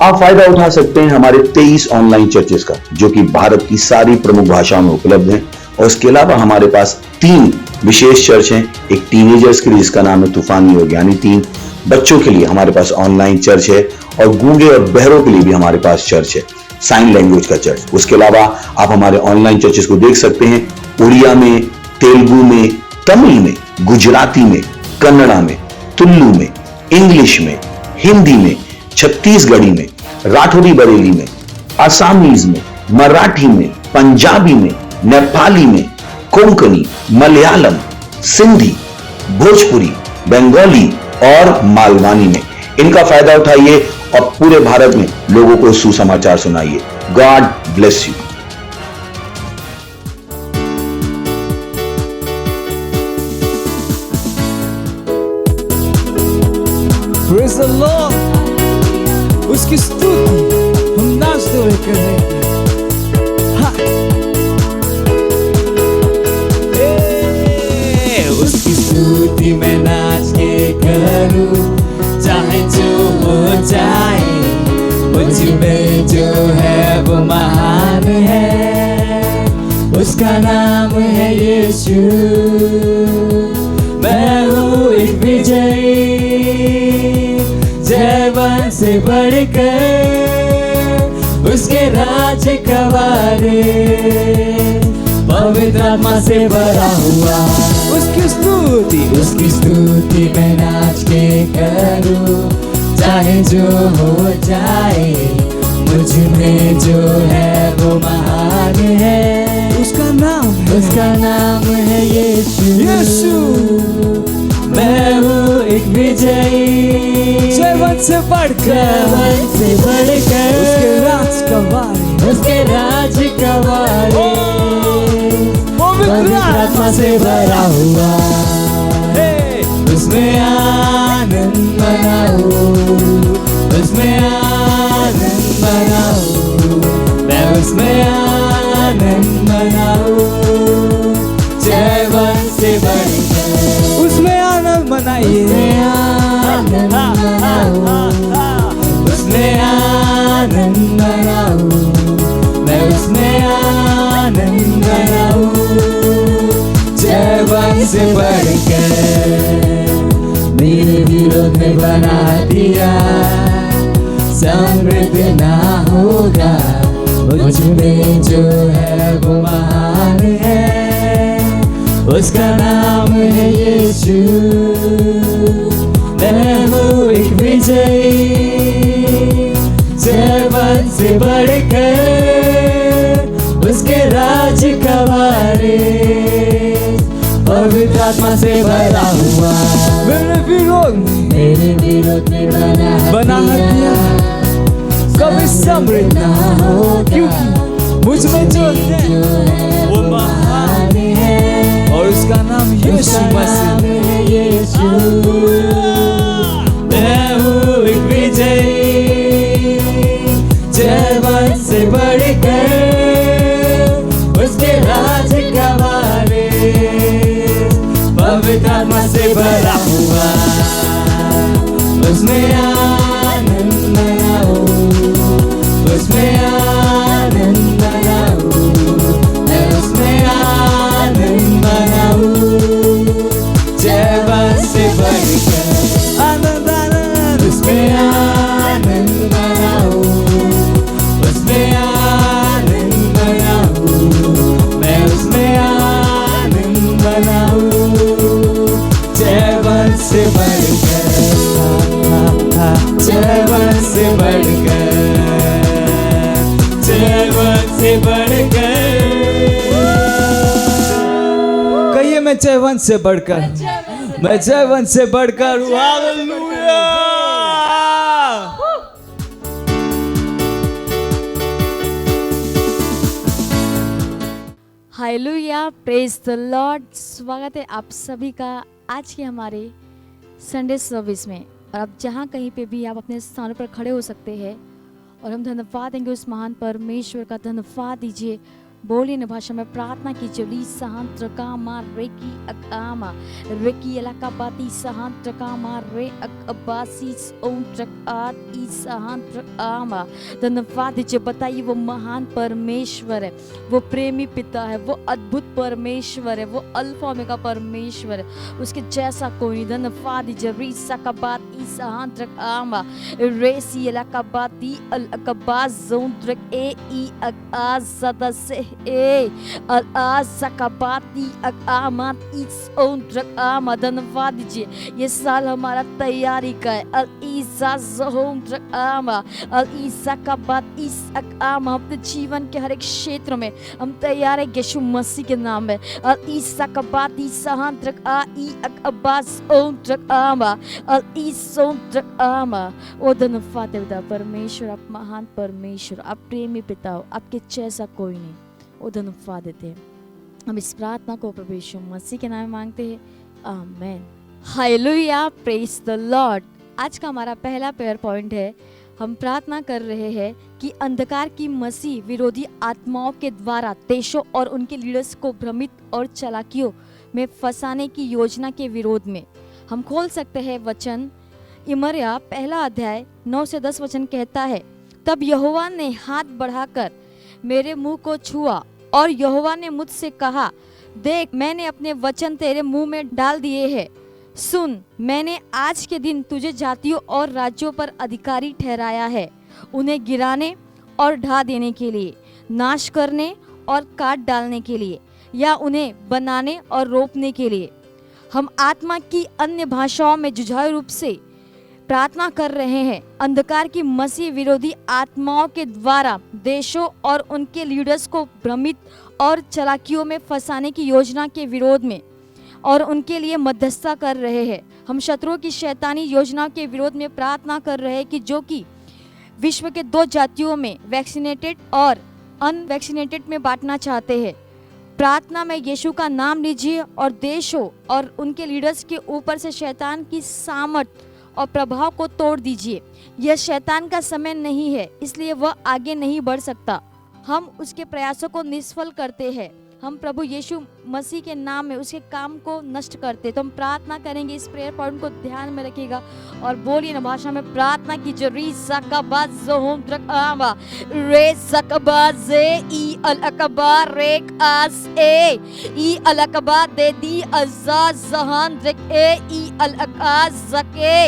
आप फायदा उठा सकते हैं हमारे 23 ऑनलाइन चर्चेस का, जो कि भारत की सारी प्रमुख भाषाओं में उपलब्ध हैं। और इसके अलावा हमारे पास 3 विशेष चर्च हैं। एक टीनेजर्स के लिए जिसका नाम है तूफानी योग यानी 3, बच्चों के लिए हमारे पास ऑनलाइन चर्च है, और गूंगे और बहरों के लिए भी हमारे पास चर्च है, साइन लैंग्वेज का चर्च। उसके अलावा आप हमारे ऑनलाइन चर्चेस को देख सकते हैं उड़िया में, तेलुगु में, तमिल में, गुजराती में, कन्नड़ा में, तुलु में, इंग्लिश में, हिंदी में, छत्तीसगढ़ी में, राठौरी बरेली में, आसामीज में, मराठी में, पंजाबी में, नेपाली में, कोंकणी, मलयालम, सिंधी, भोजपुरी, बंगाली और मालवानी में। इनका फायदा उठाइए और पूरे भारत में लोगों को सुसमाचार सुनाइए। God bless you. Praise the Lord. उसकी स्तुति हम नाचते हुए करेंगे। उसकी स्तुति मैं नाच के करूं, चाहे जो हो जाए, मुझ में जो है वो महान है, उसका नाम है यीशु। मैं हूँ एक विजयी, जयवंत से बढ़कर उसके राज का वारिस, पवित्र आत्मा से भरा हुआ। उसकी स्तुति मैं नाच के करूं, चाहे जो हो जाए, मुझ में जो है वो महान है, उसका नाम है यीशु। मैं हूँ एक विजयी, जयवंत से बढ़कर उसके राज का वारिस, पवित्र आत्मा से भरा हुआ। उसमें आनंद मनाओ, उसमें आनंद मनाओ, मैं उसमें आनंद मनाओ, जयवंत से बढ़कर उसमें आनंद मनाइए, आनंद मनाओ, उसमें आनंद मनाओ, मैं उसमें आनंद मनाओ, जयवंत से बढ़कर। मेरे विरोध में बना दिया, समृद्ध ना होगा, मुझ में जो है वो महान है, उसका नाम है यीशु। मैं हूँ एक विजयी, जयवंत से बढ़कर उसके राज का वारिस, पवित्र आत्मा से भरा हुआ। मेरे विरोध में बना दिया, कभी समृद्ध ना हो, क्योंकि मुझ में जो है वो महान है, और उसका नाम यीशु मसीह है। यीशु। मैं हूँ एक विजयी, जयवंत से बढ़कर उसके राज का वारिस, पवित्र आत्मा से भरा हुआ। उसमें आनंद मनाओ, उसमें आनंद मनाओ, मैं उसमें आनंद मनाओ, जयवंत से बढ़कर आनंद आनंद, उसमें आनंद मनाओ, उसमें आनंद मनाओ, मैं उसमें आनंद मनाओ, जयवंत से बढ़कर, जयवंत से बढ़कर, जयवंत से बढ़कर। कहिए मैं जयवंत से बढ़कर, मैं जयवंत से बढ़कर हूँ। Hallelujah. Hallelujah, praise the Lord. स्वागत है आप सभी का आज के हमारे संडे सर्विस में। और आप जहाँ कहीं पे भी आप अपने स्थानों पर खड़े हो सकते हैं और हम धन्यवाद देंगे उस महान परमेश्वर का। धन्यवाद दीजिए बोलिए न भाषा में प्रार्थना कीजिए। ली सहांत्र कामा रेकी अकामा रेकी इलाका बाती सहांत्र कामा रे अकबासी ओंट्रक आत ई सहांत्र आमा। धन्यवाद दीजिए। बताइए वो महान परमेश्वर है, वो प्रेमी पिता है, वो अद्भुत परमेश्वर है, वो अल्फा ओमेगा परमेश्वर है, उसके जैसा कोई नहीं। धन्यवाद दीजिए। रीसा का बात ई सहांत्र आमा रेसी इलाका बाती अलकबाज जोंट्रक ए ई अकाज सदस्य ए अल सकबाती अकामत इस ओंट्रक आमा। धन्यवाद दीजिए। ये साल हमारा तैयारी का है। अल ईसा जोंट्रक आमा अल ईसा का बात इस अकामा। अपने जीवन के हर एक क्षेत्र में हम तैयार है यीशु मसीह के नाम में। अल ईसा का बात इस सहांत्रक आ ई अकबास ओंट्रक आमा अल इस ओंट्रक आमा। ओ धन्यवाद देवता परमेश्वर, आप महान परमेश्वर, आप प्रेमी पिता हो, आपके जैसा कोई नहीं। ओ धन्यवाद देते हैं। हम इस प्रार्थना को प्रभु यीशु मसीह के नाम में मांगते हैं, आमीन। Hallelujah, praise the Lord. आज का हमारा पहला प्रेयर पॉइंट है। हम प्रार्थना कर रहे हैं कि अंधकार की मसीह विरोधी आत्माओं के द्वारा देशों और उनके लीडर्स को भ्रमित और चालाकियों में फंसाने की योजना के विरोध में। हम खोल सकते हैं वचन यिर्मयाह पहला अध्याय 9 से 10 वचन कहता है, तब यहोवा ने हाथ बढ़ाकर मेरे मुंह को छुआ और यहोवा ने मुझसे कहा, देख मैंने अपने वचन तेरे मुंह में डाल दिए हैं। सुन, मैंने आज के दिन तुझे जातियों और राज्यों पर अधिकारी ठहराया है, उन्हें गिराने और ढा देने के लिए, नाश करने और काट डालने के लिए, या उन्हें बनाने और रोपने के लिए। हम आत्मा की अन्य भाषाओं में जुझारू रूप से प्रार्थना कर रहे हैं। अंधकार की मसीह विरोधी आत्माओं के द्वारा देशों और उनके लीडर्स को भ्रमित और चालाकियों में फंसाने की योजना के विरोध में और उनके लिए मध्यस्थता कर रहे हैं। हम शत्रुओं की शैतानी योजना के विरोध में प्रार्थना कर रहे हैं कि जो कि विश्व के 2 जातियों में वैक्सीनेटेड और अनवैक्सीनेटेड में बांटना चाहते हैं। प्रार्थना में यीशु का नाम लीजिए और देशों और उनके लीडर्स के ऊपर से शैतान की सामर्थ और प्रभाव को तोड़ दीजिए। यह शैतान का समय नहीं है, इसलिए वह आगे नहीं बढ़ सकता। हम उसके प्रयासों को निष्फल करते हैं। हम प्रभु यीशु मसीह के नाम में उसके काम को नष्ट करते। तो हम प्रार्थना करेंगे। इस प्रेयर पॉइंट को ध्यान में रखिएगा और बोलिए ना भाषा में प्रार्थना कीजिए। री सकबाज जोम ट्रक आवा रे सकबाज ई अलकबा रेक आस ए ई अलकबा दे दी अजाज जहान रेक ए ई अलकाज जके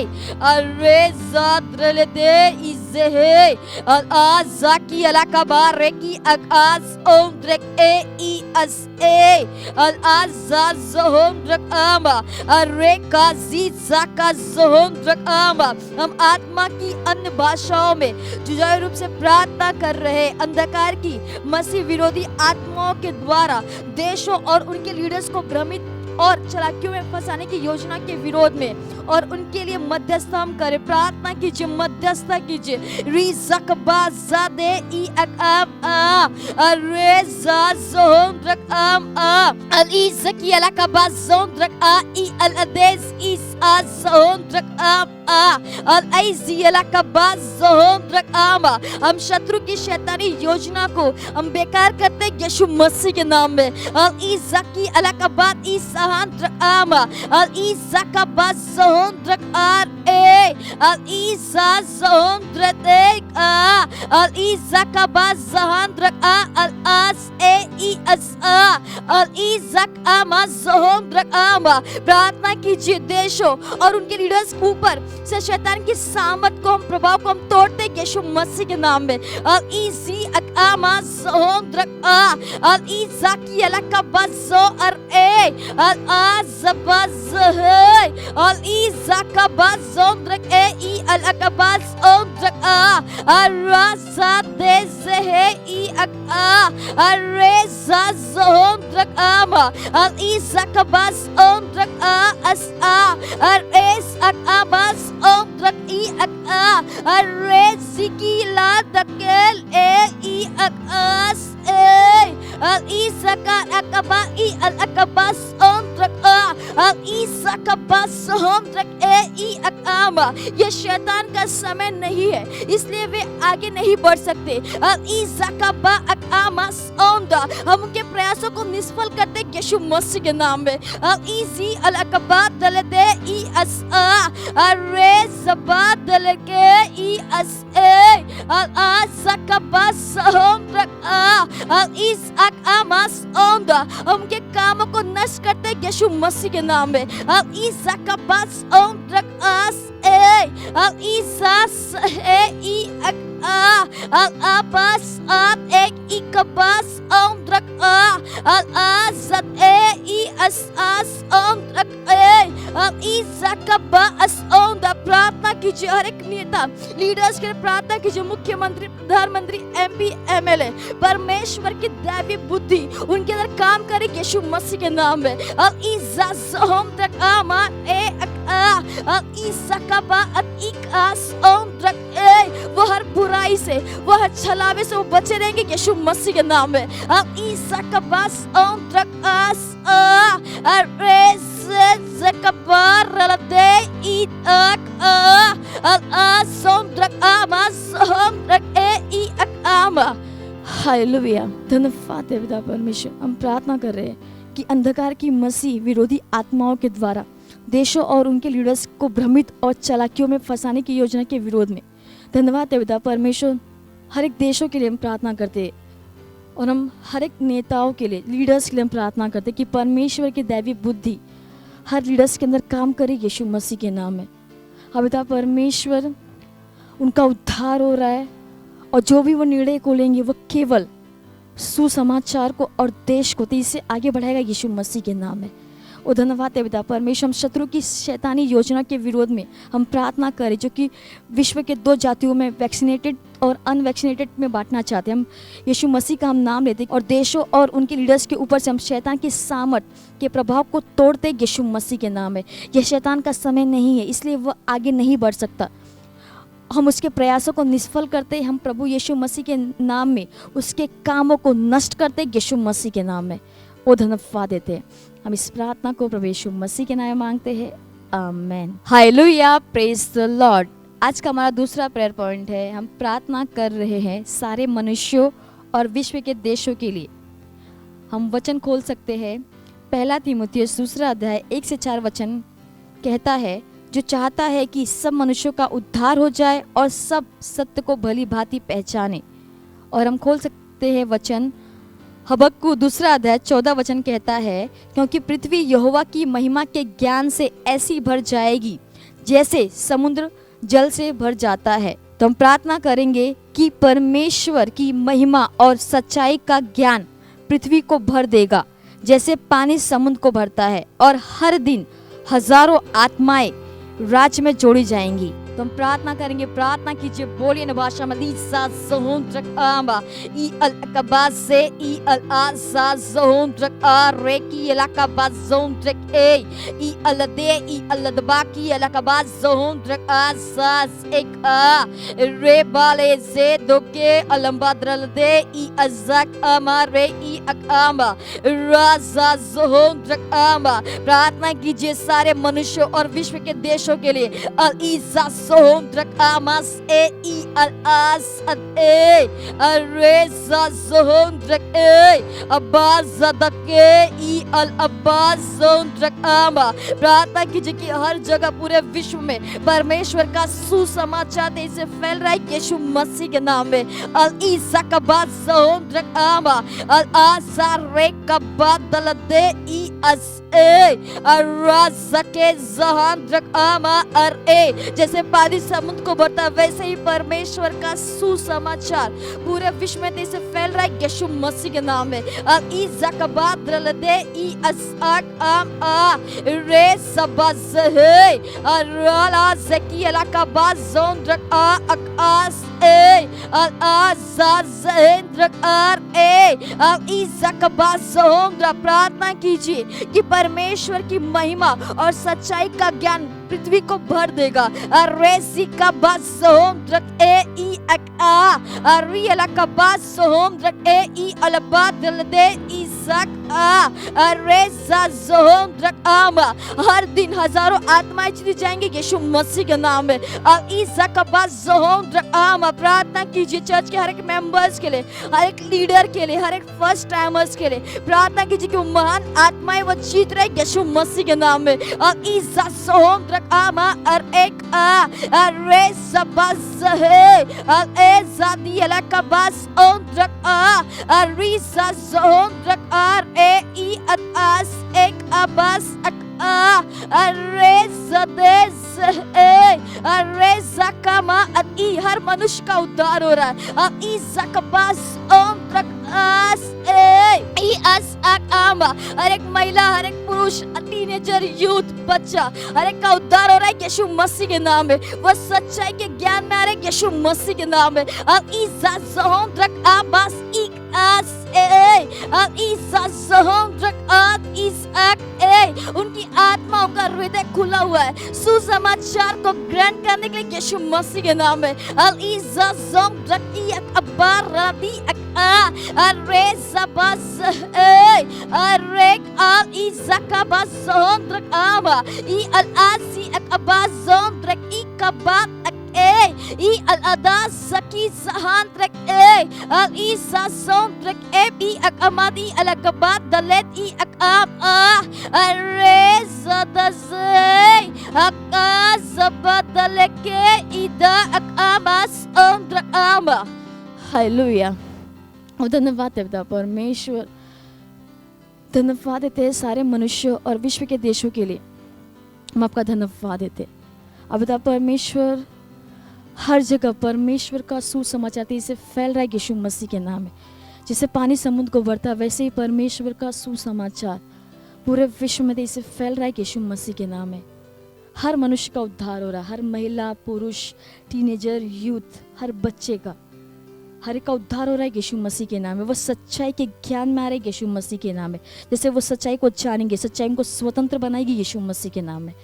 अरे जाद्रले दे इज़े अल आज़की अलकबा रेकी अकाज ओम रेक ए ई अस ए अल आज़ा ज़ोम ट्रक आवा अरे काजी ज़का ज़ोम ट्रक आवा। हम आत्मा की अन्य भाषाओं में जुझारू रूप से प्रार्थना कर रहे हैं। अंधकार की मसीह विरोधी आत्माओं के द्वारा देशों और उनके लीडर्स को भ्रमित और चालाकियों में फंसाने की योजना के विरोध में और उनके लिए मध्यस्थता हम करें। प्रार्थना कीजिए, मध्यस्थता कीजिए। री ज़कबा ज़ादे ई अकाम आ अरे ज़ाज़ोम रक आम आ अल ई ज़की अलकबा ज़ोम रक आ ई अल अदेस इस आज़ोम रक आम आ अल ऐज़ी अलकबा ज़ोम रक आम आ। हम शत्रु की शैतानी योजना को हम बेकार करते हैं यीशु मसीह के नाम में। अल ई ज़की अलकबा इस आमा अल ईज़ा बाज़ोंद्रक आर ए अल ईज़ा ज़ोंद्रक आ अल ईज़ा बाज़ोंद्रक आ अल आस ए ई अस आ अल ईज़ा आमा ज़ोंद्रक आमा। प्रार्थना कीजिए देशों और उनके लीडर्स के ऊपर से शैतान की सामत को हम प्रभाव को हम तोड़ते यीशु मसीह के नाम में। अल ईज़ी आमा ज़ोंद्रक आ अल ईज़ा की अलका बाज़ो अर ए अल आज़बाज़हे अल ईज़ा बाज़ोंद्रक ए ई अल अकबाज़ ओंद्रक आ अराज़ा देज़हे ई अका अरेज़ा ज़ोंद्रक आमा अल ईज़ा बाज़ ओंद्रक आ अस आ अरेज़ अकाबाज़ ओंद्रक ई अका अरेज़िकी ला दकेल ए ई अकास ए अल ईज़ा अकबा ई अल अकबाज़ ओंद्रक आ ईसा का बस हम ये शैतान का समय नहीं है, इसलिए वे आगे नहीं बढ़ सकते। ईसा का हम उनके प्रयासों को निष्फल करते यीशु मसीह के नाम में। ईजी अलकबात दलदे ई अस अरे जबात दलके ई अस ए सकबस हम इस अकमास ओंदा उनके कामों को नष्ट करते यीशु मसीह के नाम में। इस सकबस ओंदा अस ए ईसास ए ई अबास आप एक इकबास ओंद्रक आज़त ए ई असास ओंद्रक ए ईज़कबास ओंदा। प्रार्थना कीजिए, हर एक नेता लीडर्स के लिए प्रार्थना कीजिए, मुख्यमंत्री, प्रधानमंत्री, एमपी, एमएलए, परमेश्वर की दैवी बुद्धि उनके अंदर काम करे यीशु मसीह के नाम में। ईज़ास ओंद्रक आमा ए वो हर बुराई से, वो हर छलावे से वो बचे रहेंगे यीशु मसीह के नाम में। हालेलुया, धन्यवाद है पिता परमेश्वर। हम प्रार्थना कर रहे हैं कि अंधकार की मसीह विरोधी आत्माओं के द्वारा देशों और उनके लीडर्स को भ्रमित और चालाकियों में फंसाने की योजना के विरोध में धन्यवाद है पिता परमेश्वर। हर एक देशों के लिए हम प्रार्थना करते हैं और हम हर एक नेताओं के लिए, लीडर्स के लिए हम प्रार्थना करते हैं कि परमेश्वर की दैवी बुद्धि हर लीडर्स के अंदर काम करे यीशु मसीह के नाम में। हाँ पिता परमेश्वर, उनका उद्धार हो रहा है और जो भी वो निर्णय को लेंगे वो केवल सुसमाचार को और देश को तेजी से आगे बढ़ाएगा यीशु मसीह के नाम में। ओ धन्यवाद है पिता परमेश्वर। हम शत्रु की शैतानी योजना के विरोध में हम प्रार्थना करें, जो कि विश्व के दो जातियों में, वैक्सीनेटेड और अनवैक्सीनेटेड में बांटना चाहते हैं। हम यीशु मसीह का हम नाम लेते और देशों और उनके लीडर्स के ऊपर से हम शैतान की सामर्थ के प्रभाव को तोड़ते यीशु मसीह के नाम में। यह शैतान का समय नहीं है, इसलिए वह आगे नहीं बढ़ सकता। हम उसके प्रयासों को निष्फल करते, हम प्रभु यीशु मसीह के नाम में उसके कामों को नष्ट करते यीशु मसीह के नाम में। वो धन्यवाद देते हैं। हम इस प्रार्थना को प्रभु यीशु मसीह के नाम में मांगते हैं, amen. Hallelujah, praise the Lord. आज का हमारा दूसरा प्रेयर पॉइंट है, हम प्रार्थना कर रहे हैं सारे मनुष्यों और विश्व के देशों के लिए। हम वचन खोल सकते हैं, पहला तीमुथियुस दूसरा अध्याय 1 से 4 वचन कहता है, जो चाहता है कि सब मनुष्यों का उद्धार हो जाए और सब सत्य को भली भांति पहचाने। और हम खोल सकते हैं वचन हबक्कू दूसरा अध्याय 14 वचन कहता है, क्योंकि पृथ्वी यहोवा की महिमा के ज्ञान से ऐसी भर जाएगी जैसे समुद्र जल से भर जाता है। तो हम प्रार्थना करेंगे कि परमेश्वर की महिमा और सच्चाई का ज्ञान पृथ्वी को भर देगा, जैसे पानी समुद्र को भरता है, और हर दिन हजारों आत्माएं राज्य में जोड़ी जाएंगी। तो हम प्रार्थना करेंगे, प्रार्थना कीजिए, बोलिए न भाषा में। लीसा ज़हुंद्रक आमा ई अल अकबाज से ई अल आसा ज़हुंद्रक आ रेकी अलकबाज ज़हुंद्रक ई अल दे ई अल दबाकी अलकबाज ज़हुंद्रक आसास एक आ रे बाले से दोके अलंबाद्रल दे ई अज़क आमा रे ई अकामा राजा ज़हुंद्रक आमा। प्रार्थना कीजिए सारे मनुष्यों और विश्व के देशों के लिए। अल ईसा Zohondrak amas e I al as ad e areza zohondrak e abazadak e I al abaz zohondrak ama। प्रार्थना कीजिए कि हर जगह पूरे विश्व में परमेश्वर का सुसमाचार तेजी से फैल रहा है यीशु मसीह के नाम में। अल ईसा का बाद जोहंद्रक आमा अल आसा रे का बाद दलदे ई अस ए अराजा के जोहंद्रक आमा अर ए। जैसे पानी समुद्र को भरता वैसे ही परमेश्वर का सुसमाचार पूरे विश्व में तेजी से फैल रहा है यीशु मसीह के नाम में। अल ईसा का बाद दलदे ई अस आम आ रे सबज है अराला ज़की अलका बाद जोहंद्रक आ अकास ए अल आजा ज़हेंद्रक आर ए अल ईसा का बाद जोहंद्रक। प्रार्थना कीजिए कि परमेश्वर की महिमा और सच्चाई का ज्ञान पृथ्वी को भर देगा। रेसी का बाद जोहंद्रक ए ई अका अरियला का बाद जोहंद्रक ए ई अलबाद दे ईसाक हर दिन हजारों आत्माएं जीती जाएंगी यीशु मसीह के नाम में। प्रार्थना कीजिए चर्च के हर एक मेंबर्स के लिए, हर एक लीडर के लिए, हर एक फर्स्ट टाइमर्स के लिए प्रार्थना कीजिए कि वो महान आत्माएं वो जीत रहे यीशु मसीह के नाम में। हर मनुष्य का उद्धार हो रहा है। हर एक महिला, हर एक पुरुष, टीनेजर, यूथ, बच्चा, हर एक का उद्धार हो रहा है यीशु मसीह के नाम में। वो सच्चाई के ज्ञान में आ रहे यीशु मसीह के नाम में। उनकी आत्मा, उनका हृदय खुला हुआ है सुसमाचार को ग्रहण करने के लिए यीशु मसीह के नाम में। हालेलुया। धन्यवाद है पिता परमेश्वर, धन्यवाद देते हैं सारे मनुष्यों और विश्व के देशों के लिए। हम आपका धन्यवाद देते हैं। अब पिता परमेश्वर हर जगह परमेश्वर का सुसमाचार तेजी से फैल रहा है यीशु मसीह के नाम में। जैसे पानी समुद्र को भरता वैसे ही परमेश्वर का सुसमाचार पूरे विश्व में तेजी से फैल रहा है यीशु मसीह के नाम में। हर मनुष्य का उद्धार हो रहा है, हर महिला, पुरुष, टीनेजर, यूथ, हर बच्चे का, हर एक का उद्धार हो रहा है यीशु मसीह के नाम में। वो सच्चाई के ज्ञान में आ रहे यीशु मसीह के नाम में। जैसे वो सच्चाई को जानेंगे, सच्चाई उनको स्वतंत्र बनाएगी यीशु मसीह के नाम में।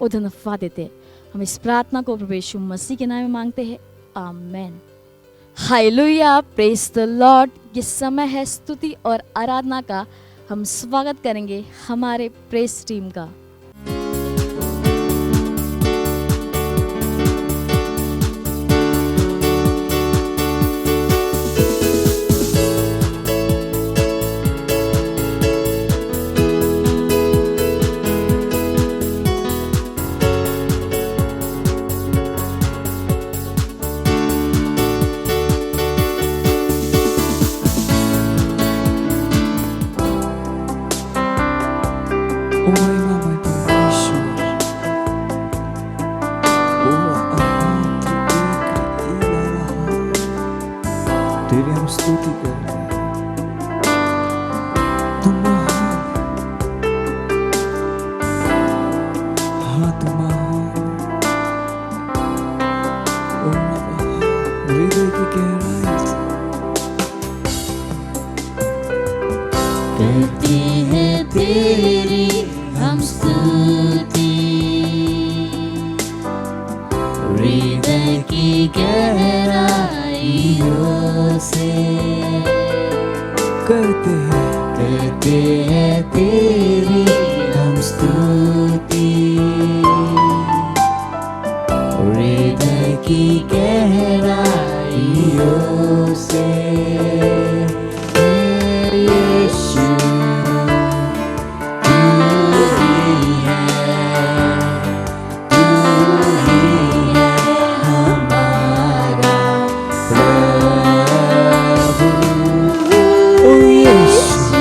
वो धन्यवाद देते हैं। हम इस प्रार्थना को प्रभु यीशु मसीह के नाम में मांगते हैं, amen. Hallelujah, praise the Lord. ये समय है स्तुति और आराधना का। हम स्वागत करेंगे हमारे प्रेस टीम का। तेरी हम स्तुति करते हैं। तुम महान, हाँ तुम महान। ओ हृदय की गहराई करते हैं तेरी हम स्तुति, हृदय की गहराइयों से करते हैं तेरी हम स्तुति, हृदय की गहराइयों से। यीशु तू ही है, तू ही है हमारा प्रभु। ओ यीशु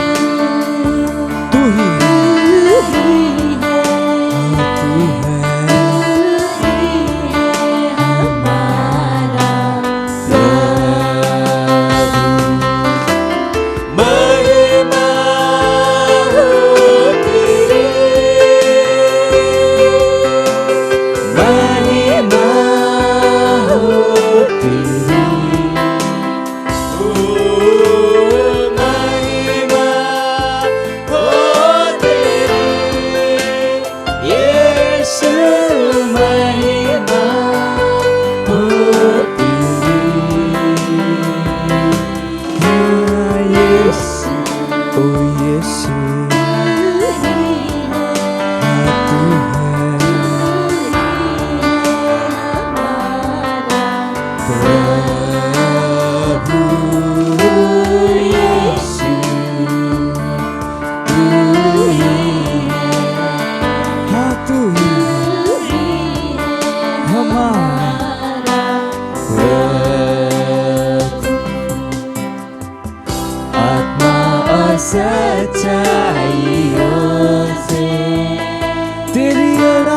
तू ही है, तू है हमारा प्रभु।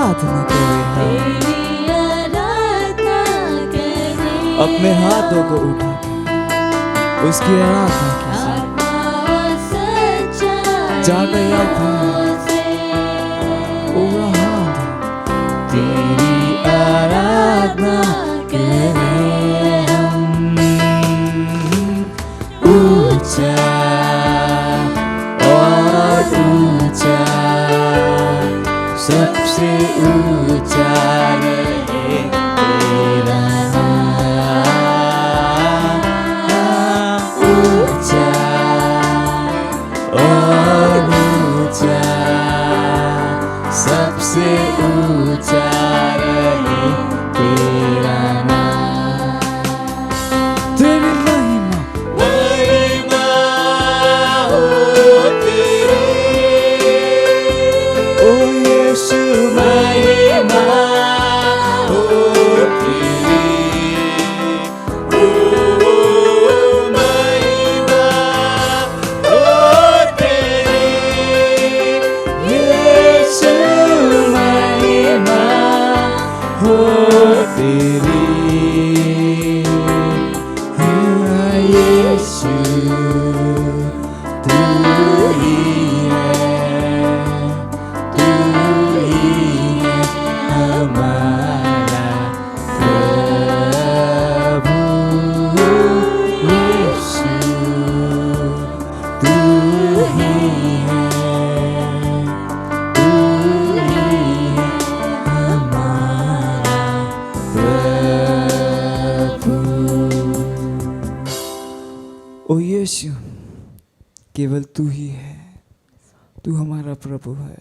आराधना करें हम। तेरी आराधना करें अपने हाथों को उठा के उसकी आराधना कीजिए। आत्मा और सच्चाई जाकर याद से ओ हाथ तेरी आराधना करें हम। ऊंचा और ऊंचा सबसे ऊंचा रहे तेरा नाम। ऊंचा और ऊंचा सबसे ऊंचा रहे तेरा नाम। तेरी महिमा महिमा हो तेरी, ओ यीशु महिमा हो तेरी, ओ महिमा हो तेरी, यीशु महिमा हो तेरी। हाँ, यीशु तू ही है, तू ही है हमारा प्रभु। यीशु तू ही है, तू ही है हमारा प्रभु। ओ यीशु केवल तू ही है, तू हमारा प्रभु है।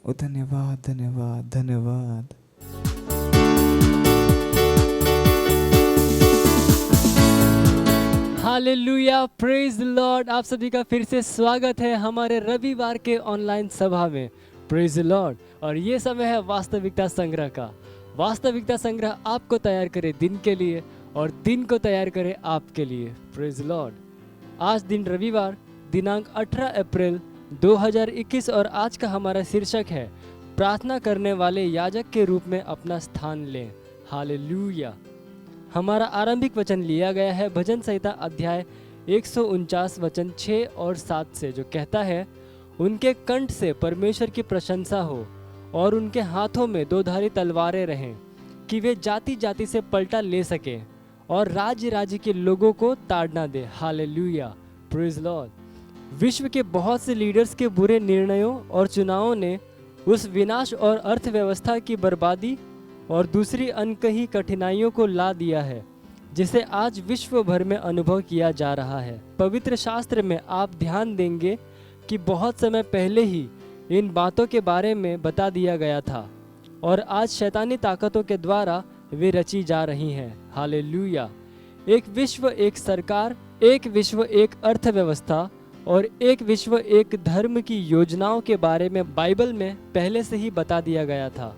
ओ धन्यवाद धन्यवाद धन्यवाद। Hallelujah, praise the Lord. आप सभी का फिर से स्वागत है हमारे रविवार के ऑनलाइन सभा में। Praise the Lord. और ये समय है वास्तविकता संग्रह का। वास्तविकता संग्रह आपको तैयार करे दिन के लिए और दिन को तैयार करे आपके लिए। Praise the Lord. आज दिन रविवार दिनांक 18 अप्रैल 2021 और आज का हमारा शीर्षक है प्रार्थना करने वाले याजक के रूप में अपना स्थान लें। हालेलुया। हमारा आरंभिक वचन लिया गया है भजन संहिता अध्याय 149 वचन 6 और 7 से, जो कहता है, उनके कंठ से परमेश्वर की प्रशंसा हो और उनके हाथों में दो धारी तलवारें रहें, कि वे जाति जाति से पलटा ले सकें और राज्य राज्य के लोगों को ताड़ना दे। Hallelujah, praise Lord. विश्व के बहुत से लीडर्स के बुरे निर्णयों और चुनावों ने उस विनाश और अर्थव्यवस्था की बर्बादी और दूसरी अनकही कठिनाइयों को ला दिया है जिसे आज विश्व भर में अनुभव किया जा रहा है। पवित्र शास्त्र में आप ध्यान देंगे कि बहुत समय पहले ही इन बातों के बारे में बता दिया गया था और आज शैतानी ताकतों के द्वारा वे रची जा रही हैं। हालेलुया। एक विश्व एक सरकार, एक विश्व एक अर्थव्यवस्था और एक विश्व एक धर्म की योजनाओं के बारे में बाइबल में पहले से ही बता दिया गया था।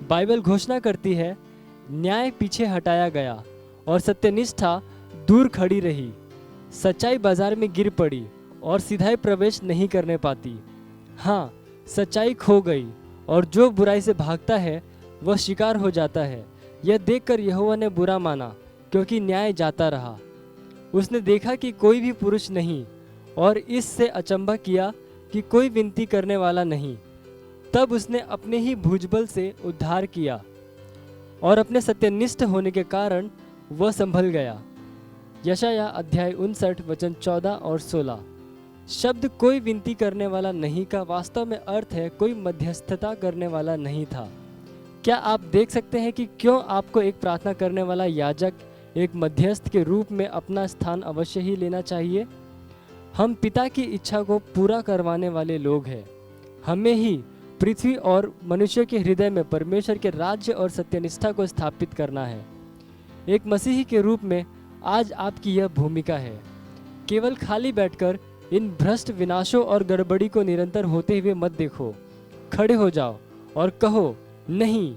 बाइबल घोषणा करती है, न्याय पीछे हटाया गया और सत्यनिष्ठा दूर खड़ी रही। सच्चाई बाजार में गिर पड़ी और सीधाई प्रवेश नहीं करने पाती। हाँ, सच्चाई खो गई और जो बुराई से भागता है वह शिकार हो जाता है। यह देखकर यहोवा ने बुरा माना, क्योंकि न्याय जाता रहा। उसने देखा कि कोई भी पुरुष नहीं और इससे अचंभा किया कि कोई विनती करने वाला नहीं। तब उसने अपने ही भुजबल से उद्धार किया और अपने सत्यनिष्ठ होने के कारण वह संभल गया। यशाया अध्याय 59 वचन 14 और 16। शब्द कोई विनती करने वाला नहीं का वास्तव में अर्थ है कोई मध्यस्थता करने वाला नहीं था। क्या आप देख सकते हैं कि क्यों आपको एक प्रार्थना करने वाला याजक एक मध्यस्थ के रूप में अपना स्थान अवश्य ही लेना चाहिए? हम पिता की इच्छा को पूरा करवाने वाले लोग हैं। हमें ही पृथ्वी और मनुष्य के हृदय में परमेश्वर के राज्य और सत्यनिष्ठा को स्थापित करना है। एक मसीही के रूप में आज आपकी यह भूमिका है। केवल खाली बैठकर इन भ्रष्ट विनाशों और गड़बड़ी को निरंतर होते हुए मत देखो। खड़े हो जाओ और कहो, नहीं,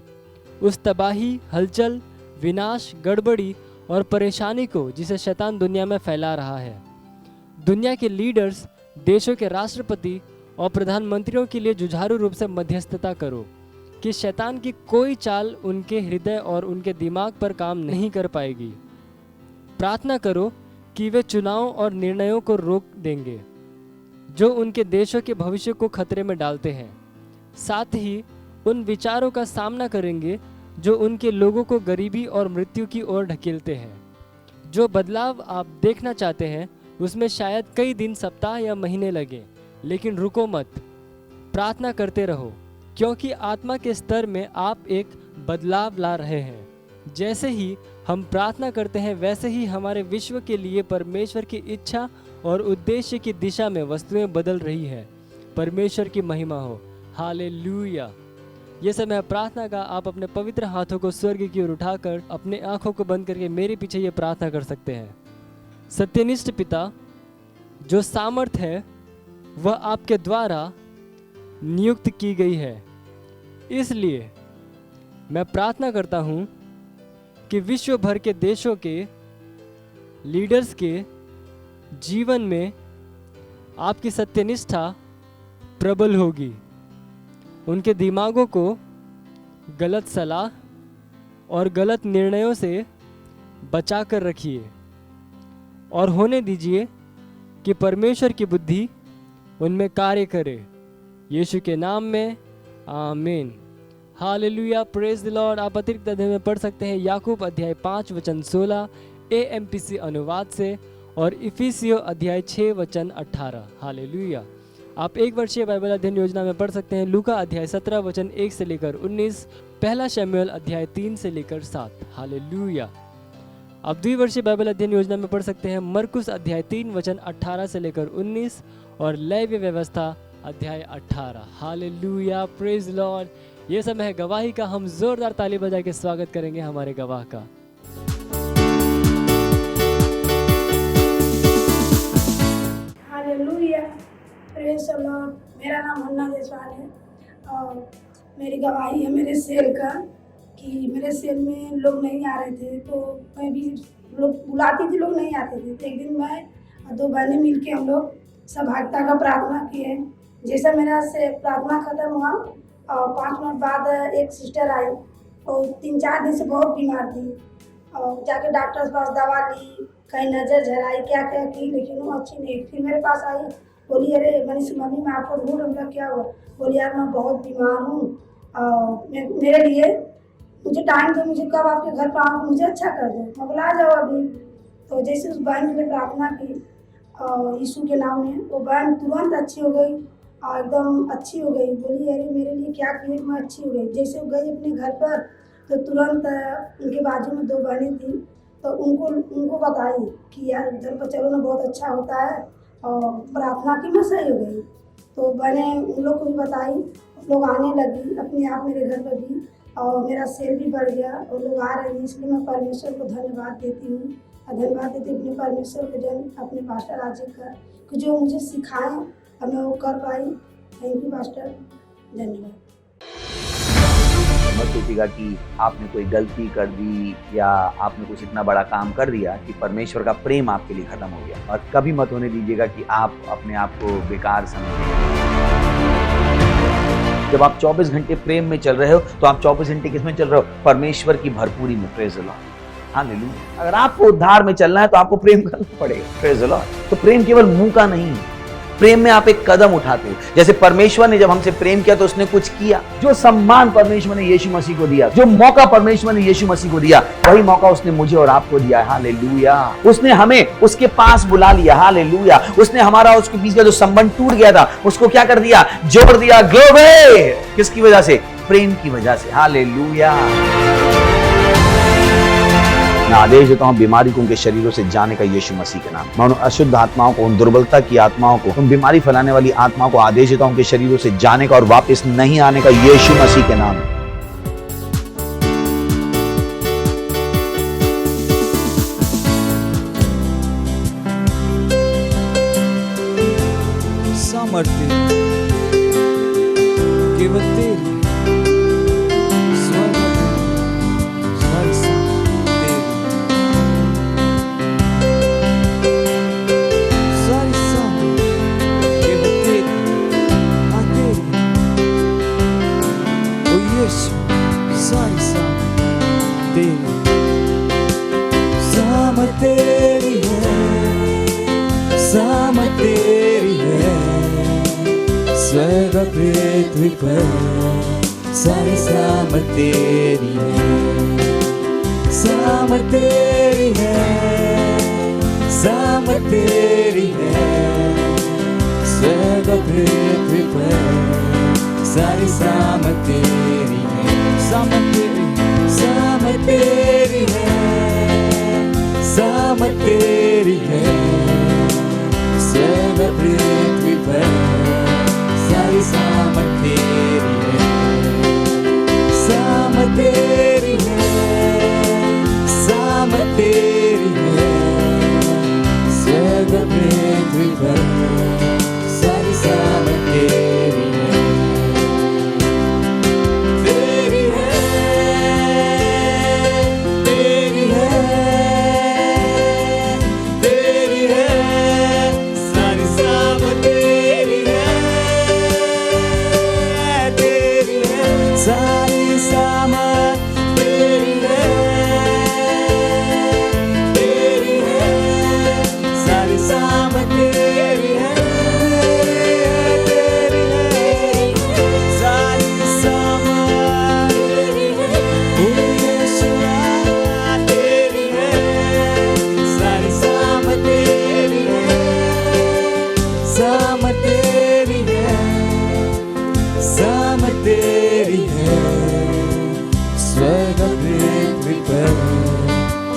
उस तबाही, हलचल, विनाश, गड़बड़ी और परेशानी को जिसे शैतान दुनिया में फैला रहा है। दुनिया के लीडर्स, देशों के राष्ट्रपति और प्रधानमंत्रियों के लिए जुझारू रूप से मध्यस्थता करो। कि शैतान की कोई चाल उनके हृदय और उनके दिमाग पर काम नहीं कर पाएगी। प्रार्थना करो कि वे चुनाव और निर्णयों को रोक देंगे जो उनके देशों के भविष्य को खतरे में डालते हैं। साथ ही उन विचारों का सामना करेंगे जो उनके लोगों को गरीबी और मृत्यु की ओर ढकेलते हैं। जो बदलाव आप देखना चाहते हैं उसमें शायद कई दिन, सप्ताह या महीने लगे, लेकिन रुको मत, प्रार्थना करते रहो, क्योंकि आत्मा के स्तर में आप एक बदलाव ला रहे हैं। जैसे ही हम प्रार्थना करते हैं वैसे ही हमारे विश्व के लिए परमेश्वर की इच्छा और उद्देश्य की दिशा में वस्तुएं बदल रही है। परमेश्वर की महिमा हो। हालेलुया। ये समय प्रार्थना का। आप अपने पवित्र हाथों को स्वर्ग की ओर उठाकर अपने आंखों को बंद करके मेरे पीछे ये प्रार्थना कर सकते हैं। सत्यनिष्ठ पिता, जो सामर्थ है वह आपके द्वारा नियुक्त की गई है, इसलिए मैं प्रार्थना करता हूं कि विश्व भर के देशों के लीडर्स के जीवन में आपकी सत्यनिष्ठा प्रबल होगी। उनके दिमागों को गलत सलाह और गलत निर्णयों से बचा कर रखिए और होने दीजिए कि परमेश्वर की बुद्धि उनमें कार्य करे। यीशु के नाम में आमीन। Hallelujah, praise the Lord. आप अतिरिक्त अध्याय में पढ़ सकते हैं याकूब अध्याय 5 वचन 16 AMPC अनुवाद से और इफिसियो अध्याय 6 वचन 18। हालेलुया। आप एक वर्षीय बाइबल अध्ययन योजना में पढ़ सकते हैं लूका अध्याय 17 वचन 1 से लेकर 19, पहला शमूएल अध्याय 3 से लेकर 7। हालेलुया। आप द्विवर्षीय बाइबल अध्ययन योजना में पढ़ सकते हैं मरकुस अध्याय 3 वचन 18 से लेकर 19 और लेवी व्यवस्था अध्याय 18। Hallelujah, praise Lord. ये समय है गवाही का। हम जोरदार ताली बजा के स्वागत करेंगे हमारे गवाह का। Hallelujah, praise the Lord. मेरा नाम हन्ना जायसवाल है और मेरी गवाही है मेरे सेल का कि मेरे सेल में लोग नहीं आ रहे थे, तो मैं भी लोग बुलाती थी, लोग नहीं आते थे। तो एक दिन मैं और 2 बहनें मिलके हम लोग सहभागिता का प्रार्थना किए। जैसे मेरा से प्रार्थना खत्म हुआ और 5 मिनट बाद एक सिस्टर आई और 3-4 दिन से बहुत बीमार थी और जाके डॉक्टर के पास दवा ली, कहीं नज़र झराई, क्या क्या की, लेकिन वो अच्छी नहीं। फिर मेरे पास आई, बोली अरे मनीष मम्मी मैं आपको ढूंढ रहा हूँ, क्या हुआ? बोली यार मैं बहुत बीमार हूँ और मेरे लिए मुझे टाइम दो, मुझे कब आपके घर पर आऊँ, मुझे अच्छा कर दो। मैं बोला आ जाओ अभी। तो जैसे उस बहन के लिए प्रार्थना की यीशु के नाम में, वो बहन तुरंत अच्छी हो गई और एकदम अच्छी हो गई। बोली अरे मेरे लिए क्या किए, मैं अच्छी हो गई। जैसे वो गई अपने घर पर तो तुरंत उनके बाजू में 2 बहनें थी, तो उनको बताई कि यार घर पर चलो ना, बहुत अच्छा होता है, और प्रार्थना की मैं सही हो गई। तो बहनें उन लोग को भी बताई, लोग आने लगी अपने आप मेरे घर पर भी, और मेरा सेल भी बढ़ गया और लोग आ रहे हैं। इसलिए मैं परमेश्वर को धन्यवाद देती हूँ और धन्यवाद देती हूँ अपने परमेश्वर के जन, अपने पास्टर राजीव का, कि जो मुझे सिखाएं और मैं वो कर पाई। थैंक यू पास्टर, धन्यवाद। मत सोचिएगा कि आपने कोई गलती कर दी या आपने कुछ इतना बड़ा काम कर दिया कि परमेश्वर का प्रेम आपके लिए खत्म हो गया, और कभी मत होने दीजिएगा कि आप अपने आप को बेकार समझें। जब आप 24 घंटे प्रेम में चल रहे हो तो आप 24 घंटे किस में चल रहे हो? परमेश्वर की भरपूरी में। Praise the Lord, hallelujah. अगर आपको उद्धार में चलना है तो आपको प्रेम करना पड़ेगा। Praise the Lord. तो प्रेम केवल मुंह का नहीं है, प्रेम में आप एक कदम उठाते हो। जैसे परमेश्वर ने जब हमसे प्रेम किया तो उसने कुछ किया। जो सम्मान परमेश्वर ने यीशु मसीह को दिया, जो मौका परमेश्वर ने यीशु मसीह को दिया, वही मौका उसने मुझे और आपको दिया है। हालेलुया। उसने हमें उसके पास बुला लिया। हालेलुया। उसने हमारा उसके बीच का जो संबंध टूट गया था उसको क्या कर दिया? जोड़ दिया। ग्लोरी। किसकी वजह से? प्रेम की वजह से। हालेलुया। मैं आदेश देता हूं बीमारी को उनके शरीरों से जाने का यीशु मसीह के नाम। मैं उन अशुद्ध आत्माओं को, उन दुर्बलता की आत्माओं को, उन बीमारी फैलाने वाली आत्माओं को आदेश देता हूं उनके शरीरों से जाने का और वापस नहीं आने का यीशु मसीह के नाम। सामर्थ्य केवल तेरी, स्वर्ग सारी सामत तेरी, सामत तेरी है, सामत तेरी है, स्वर्ग पृथ्वी पर सारी सामत तेरी है, सामत तेरी है, सामत तेरी है, स्वर्ग पृथ्वी पर सारी सामत तेरी है, सामत तेरी, सामत तेरी है, सामत तेरी है, स्वर्ग पृथ्वी पर सारी सामत तेरी है, सामत तेरी है, सामत तेरी है, स्वर्ग पृथ्वी पर सारी सामत तेरी है, तेरी है, तेरी है, तेरी है, सारी सामत तेरी है, तेरी है, सारी सामत तेरी है, तेरी है, सारी सामत तेरी है, तेरी है, सारी सामत तेरी है, ओ यीशुआ तेरी है, सारी सामत तेरी है, सामत तेरी है, सामत तेरी है, स्वर्ग पृथ्वी पर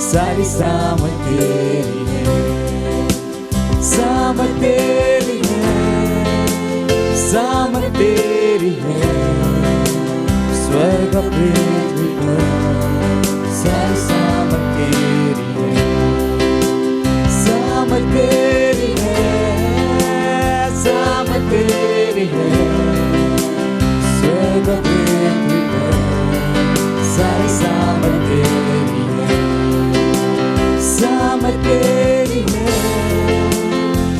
सारी सामत तेरी है, सामत तेरी है, सामत तेरी है, स्वर्ग पृथ्वी पर सारी सामत तेरी है, सामत तेरी है, सामत तेरी है, स्वर्ग पृथ्वी पर सारी सामत तेरी है, सामत तेरी है,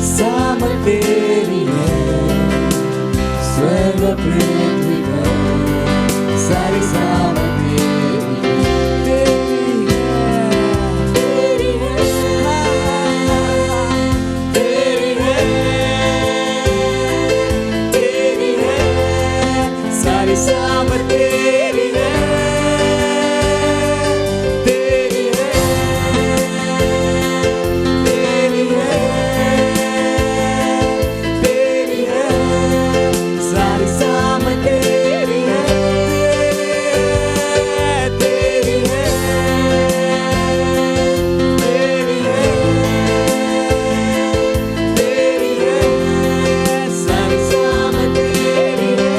सामत तेरी है, स्वर्ग पृथ्वी पर सारी सामत तेरी है, तेरी है, तेरी है, तेरी है, सारी सामत तेरी है, तेरी है, तेरी है, तेरी है, सारी सामत तेरी है, तेरी है, तेरी है, तेरी है, सारी सामत तेरी है,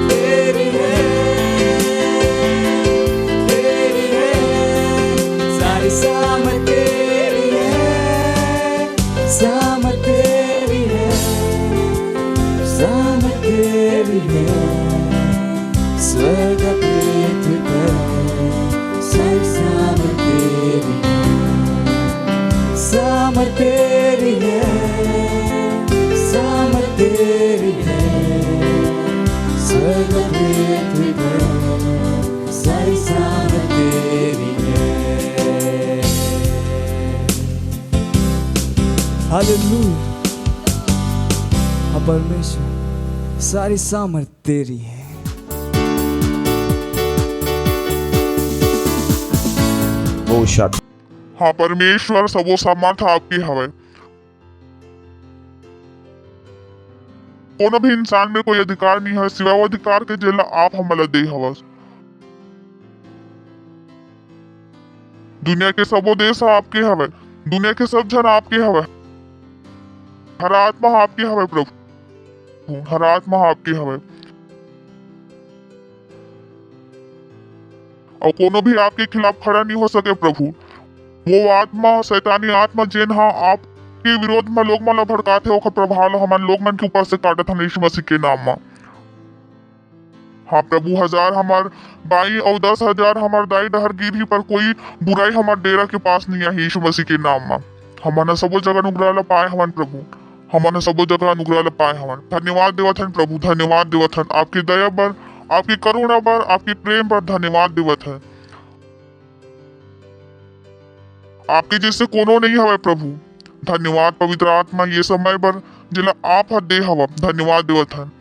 तेरी है, तेरी है, सारी सामत तेरी है, सामत तेरी है, सामत तेरी है, स्वर्ग पृथ्वी पर सारी सामत तेरी है, सामत तेरी है, सामत तेरी है, स्वर्ग पृथ्वी पर सारी सामत तेरी है। हालेलुया, हाँ परमेश्वर सारी सामर्थ तेरी है। वो शात हाँ परमेश्वर सबो सामर्थ आपकी हवे। कोनो भी इंसान में कोई अधिकार नहीं है सिवाय वो अधिकार के जेला आप हमला दे हवस। दुनिया के सबो देश आपके हवे, दुनिया के सब जन आपके हवे, हर आत्मा आपकी हवे प्रभु, हर आत्मा आपकी हवे। और कोनो भी आपके खिलाफ खड़ा नहीं हो सके प्रभु। वो आत्मा शैतानी आत्मा जेन हा आपके विरोध में लोग मन भड़काते ओकर प्रभाव ला हमन लोग मन के ऊपर से काटत हम यीशु मसीह के नाम में। हाँ प्रभु, 1000 हमार बाई और 10,000 हमार दाई डहर गिरही पर कोई बुराई हमार डेरा के पास नहीं है यीशु मसीह के नाम में। हमन सबो जगह अनुग्रह ला पाए हवन प्रभु। हमने सब जगह अनुग्रह ला पाए हवन। धन्यवाद देवत हन प्रभु, धन्यवाद देवत हन आपकी दया पर, आपकी करुणा पर, आपकी प्रेम पर धन्यवाद देवत है। आपके जैसे कोनो नहीं हवे प्रभु। धन्यवाद पवित्र आत्मा ये समय पर जिला आप हर दे हवा, धन्यवाद देवत हन।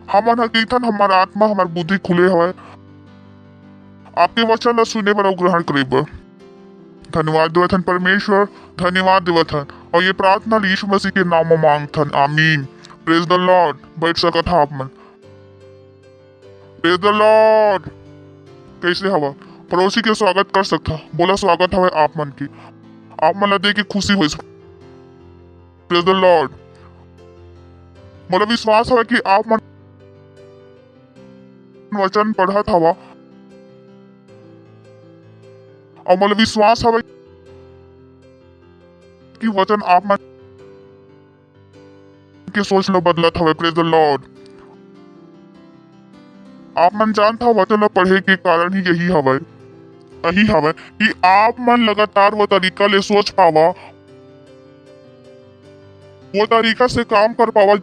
हमन हकीकतन हमार आत्मा हमार बुद्धि खुले हवे आपके वचन ला सुने पर और ग्रहण करे पर। धन्यवाद देवत हन परमेश्वर, धन्यवाद देवत हन। और ये प्रार्थना यीशु मसीह के नाम में मांगथन, आमीन। Praise the Lord. बैठ सकत हा आप मन। Praise the Lord. कैसे हवा? पड़ोसी के स्वागत कर सकता, बोला स्वागत हवे आप मन की, आप मन ला देख के खुशी होइस। Praise the Lord. मोला विश्वास है कि आप मन वचन पढ़त हवा और मोला विश्वास है कि वचन आप मन के सोच लो बदलत हवे। Praise the Lord. आप मन जानता वचन ला पढ़े के कारण ही यही हवे कि आप मन लगातार वो तरीका ले सोच पावा, वो तरीका से काम कर पावा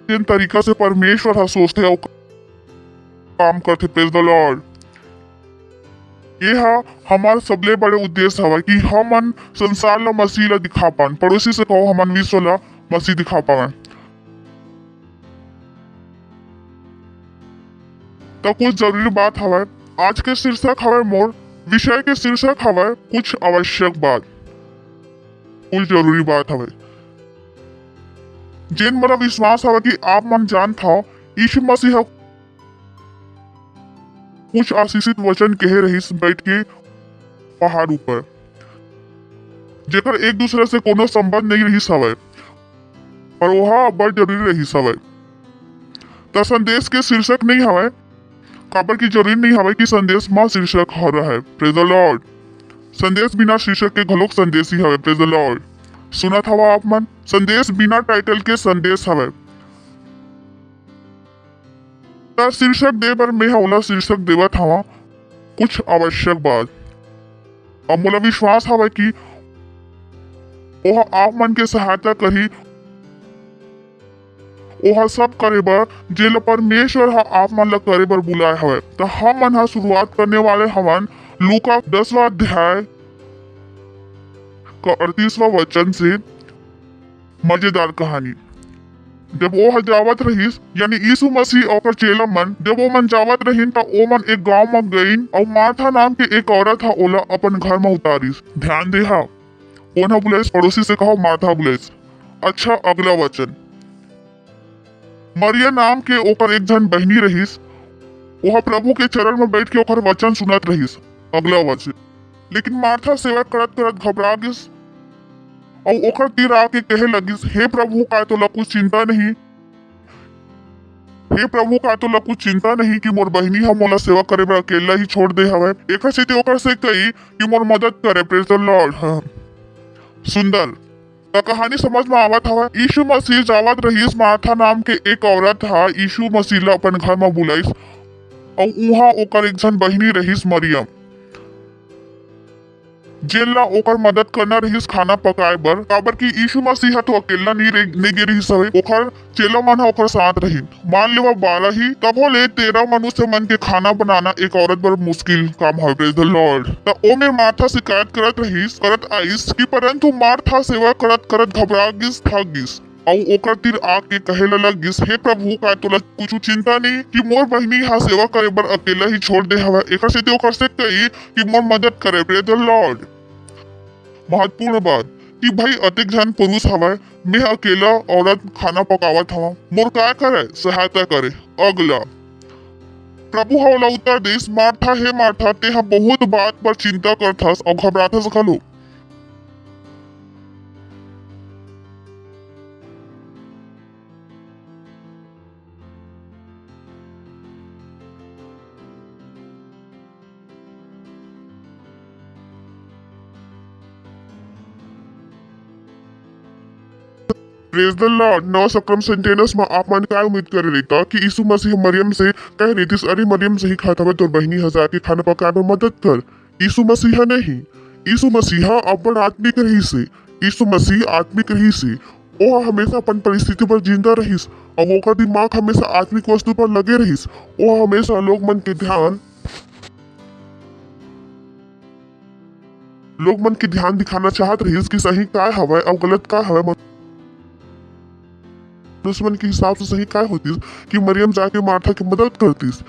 जिन तरीका से परमेश्वर सोचते और काम करते। Praise the Lord. ये हमारा सबले बड़े उद्देश्य हवा कि हमन संसार ला मसीह ला दिखा पान। पड़ोसी से कहो हमन विश्व ला मसीह दिखा पावन। तो कुछ जरूरी बात हवा। आज के शीर्षक हवा मोर विषय के शीर्षक हवा कुछ आवश्यक बात, कुछ जरूरी बात हवा जिन मेरा विश्वास हवा कि आप मन जानत हो यीशु मसीह कुछ आशीषित वचन कहे रहीस बैठ के पहाड़ ऊपर, जेकर एक दूसरे से कोनो संबंध नहीं रही हवे पर वह बड़ जरूरी रही हवे। तो संदेश के शीर्षक नहीं हवे, काबर की जरूरी नहीं हवे कि संदेश मां शीर्षक हो रहा है। Praise the Lord. संदेश बिना शीर्षक के घलोक संदेश ही हवे। Praise the Lord. सुनत हवा आप मन? संदेश बिना टाइटल के संदेश हवे। शीर्षक दे पर मैं होला शीर्षक देवत हवा कुछ आवश्यक बात। और मोला विश्वास हवे कि वह आप मन के सहायता करी, वह सब करे बर जेल परमेश्वर आप मन ला करे बर बुलाए हवे। तो हम मन शुरुआत करने वाले हवन लूका 10वां अध्याय का 38वां वचन से। मजेदार कहानी। जब वो जावत रहीस यानी यीशु मसीह और चेला मन जब वो मन जावत रहीन तो वो मन एक गांव में गईन और मार्था नाम के एक औरत हा ओला अपन घर में उतारिस। ध्यान दे हा, ओना बुलाइस, पड़ोसी से कहो मार्था बुलाइस। अच्छा अगला वचन। मरिया नाम के ओकर एक जन बहनी रहीस, वह प्रभु के चरण में बैठ के ओकर वचन सुनत रहीस। अगला वचन। लेकिन मार्था सेवा करत करत घबरा गिस और ओकर तीर आके कहे लगिस, हे प्रभु का तो कुछ चिंता नहीं, हे प्रभु का तो कुछ चिंता नहीं कि मोर बहनी हम मोला सेवा करे बर अकेला ही छोड़ दे हवे। एकर से ओकर से कही कि मोर मदद करे। Praise the Lord. सुंदर तो कहानी समझ में आवत हवा। यीशु मसीह जावत रहीस, मार्था नाम के एक औरत हा यीशु मसीह ला अपन घर में बुलाइस और उहा ओकर एक जन बहनी रहीस मरियम, जेला ओकर मदद करना रहीस खाना पकाए बर। काबर की यीशु मसीह तो अकेला नहीं गे रहीस हवे, ओकर चेला मन ओकर साथ रही। मान लेवा 12 ही तबो ले 13 मनुष्य मन के खाना बनाना एक औरत बर मुश्किल काम है। Praise the Lord. तो ओमे मार्था शिकायत करत आइस कि परंतु मार्था सेवा करत करत घबरा गिस, थक गिस और ओकर तीर आके कहे लगिस, हे प्रभु का तोला कुछ चिंता नहीं कि मोर बहनी हा सेवा करे बर अकेला ही छोड़ दे हवे। एकर से ओकर से कही कि मोर मदद करे। Praise the Lord. महत्वपूर्ण बात कि भाई अतिक जन पुरुष हवे, मैं अकेला औरत खाना पकावत हवा, मोर काय करे? सहायता करे। अगला प्रभु हा ओला उत्तर दिस, मार्था हे मार्था ते हा बहुत बात पर चिंता करथस और घबराथस घलो। Praise the Lord. नौ सकरम सेंटेनस में आप मन क्या उम्मीद करे रहता कि यीशु मसीह मरियम से कह रही थी, अरे मरियम सही खाता है तोर बहनी हजार के खाना पकाए में मदद कर। यीशु मसीह नहीं, यीशु मसीह अपन आत्मिक रही से यीशु मसीह आत्मिक रहीस है। ओह हमेशा अपन परिस्थिति पर जिंदा रहीस और ओकर दिमाग हमेशा आत्मिक वस्तु पर लगे रहीस। ओह हमेशा लोग मन के ध्यान दिखाना चाहत रहीस कि सही काय हवय और गलत काय हवय। दुश्मन के हिसाब से सही काय होतीस कि मरियम जाके मार्था की मदद करतीस,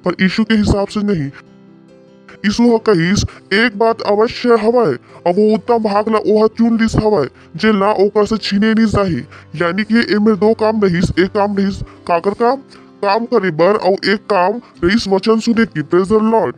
पर यीशु के हिसाब से नहीं। यीशु ह कहिस एक बात अवश्य हवय और वो उत्तम भाग ला ओह चुन लिस हवय जे ला ओकर से छीने नहीं जाही। यानी कि एमे दो काम रहीस, एक काम रहीस काकर काम करे बर और एक काम रहीस वचन सुने की। Praise the Lord.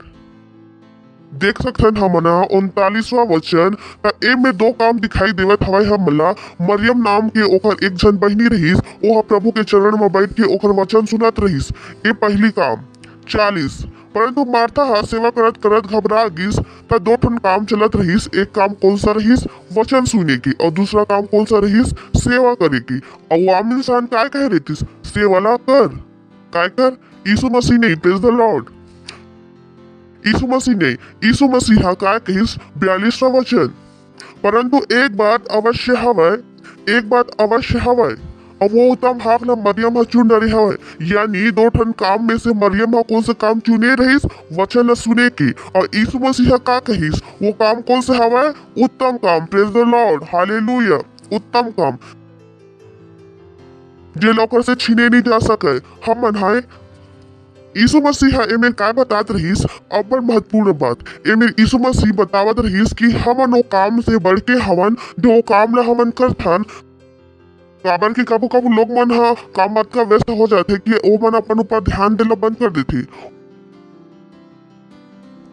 देख सकथन हमना 39वां वचन का एमे दो काम दिखाई देवत हवय हमला। मरियम नाम के ओकर एक जन बहिनी रहीस, ओह प्रभु के चरण में बैठ के ओकर वचन सुनत रहीस। ये पहली काम 40। परंतु मार्था हा सेवा करत करत घबरा गिस त दो ठन काम चलत रहीस। एक काम कौन सा रहीस वचन सुने की और दूसरा काम कौन सा रहीस सेवा करे की। और आम इंसान काय कह रहीस सेवाला कर काय कर। यीशु मसीह नहीं। Praise the Lord. यीशु मसीह नहीं, यीशु मसीह काय कहिस 42वां वचन। परंतु एक बात अवश्य हवय और वो उत्तम भाग ला मरियम चुन रही हवय। यानी दो ठन काम में से मरियम कौन सा काम चुने रहीस वचन सुने की। और यीशु मसीह का कहिस वो काम कौन सा हवय उत्तम काम। Praise the Lord. हालेलुया। उत्तम काम जे लोकर से छीने नहीं जा सके। हम मनाए यीशु मसीह एमे काय बतात रहीस अब्बड़ महत्वपूर्ण बात। एमे यीशु मसीह बतावत रहीस कि हमन वो काम से बढ़ के हवन जो काम ला हमन करथन। काबर कि कबू कबू लोग मन हा काम मत का व्यस्त हो जाते कि ओ मन अपन ऊपर ध्यान देना बंद कर देथे।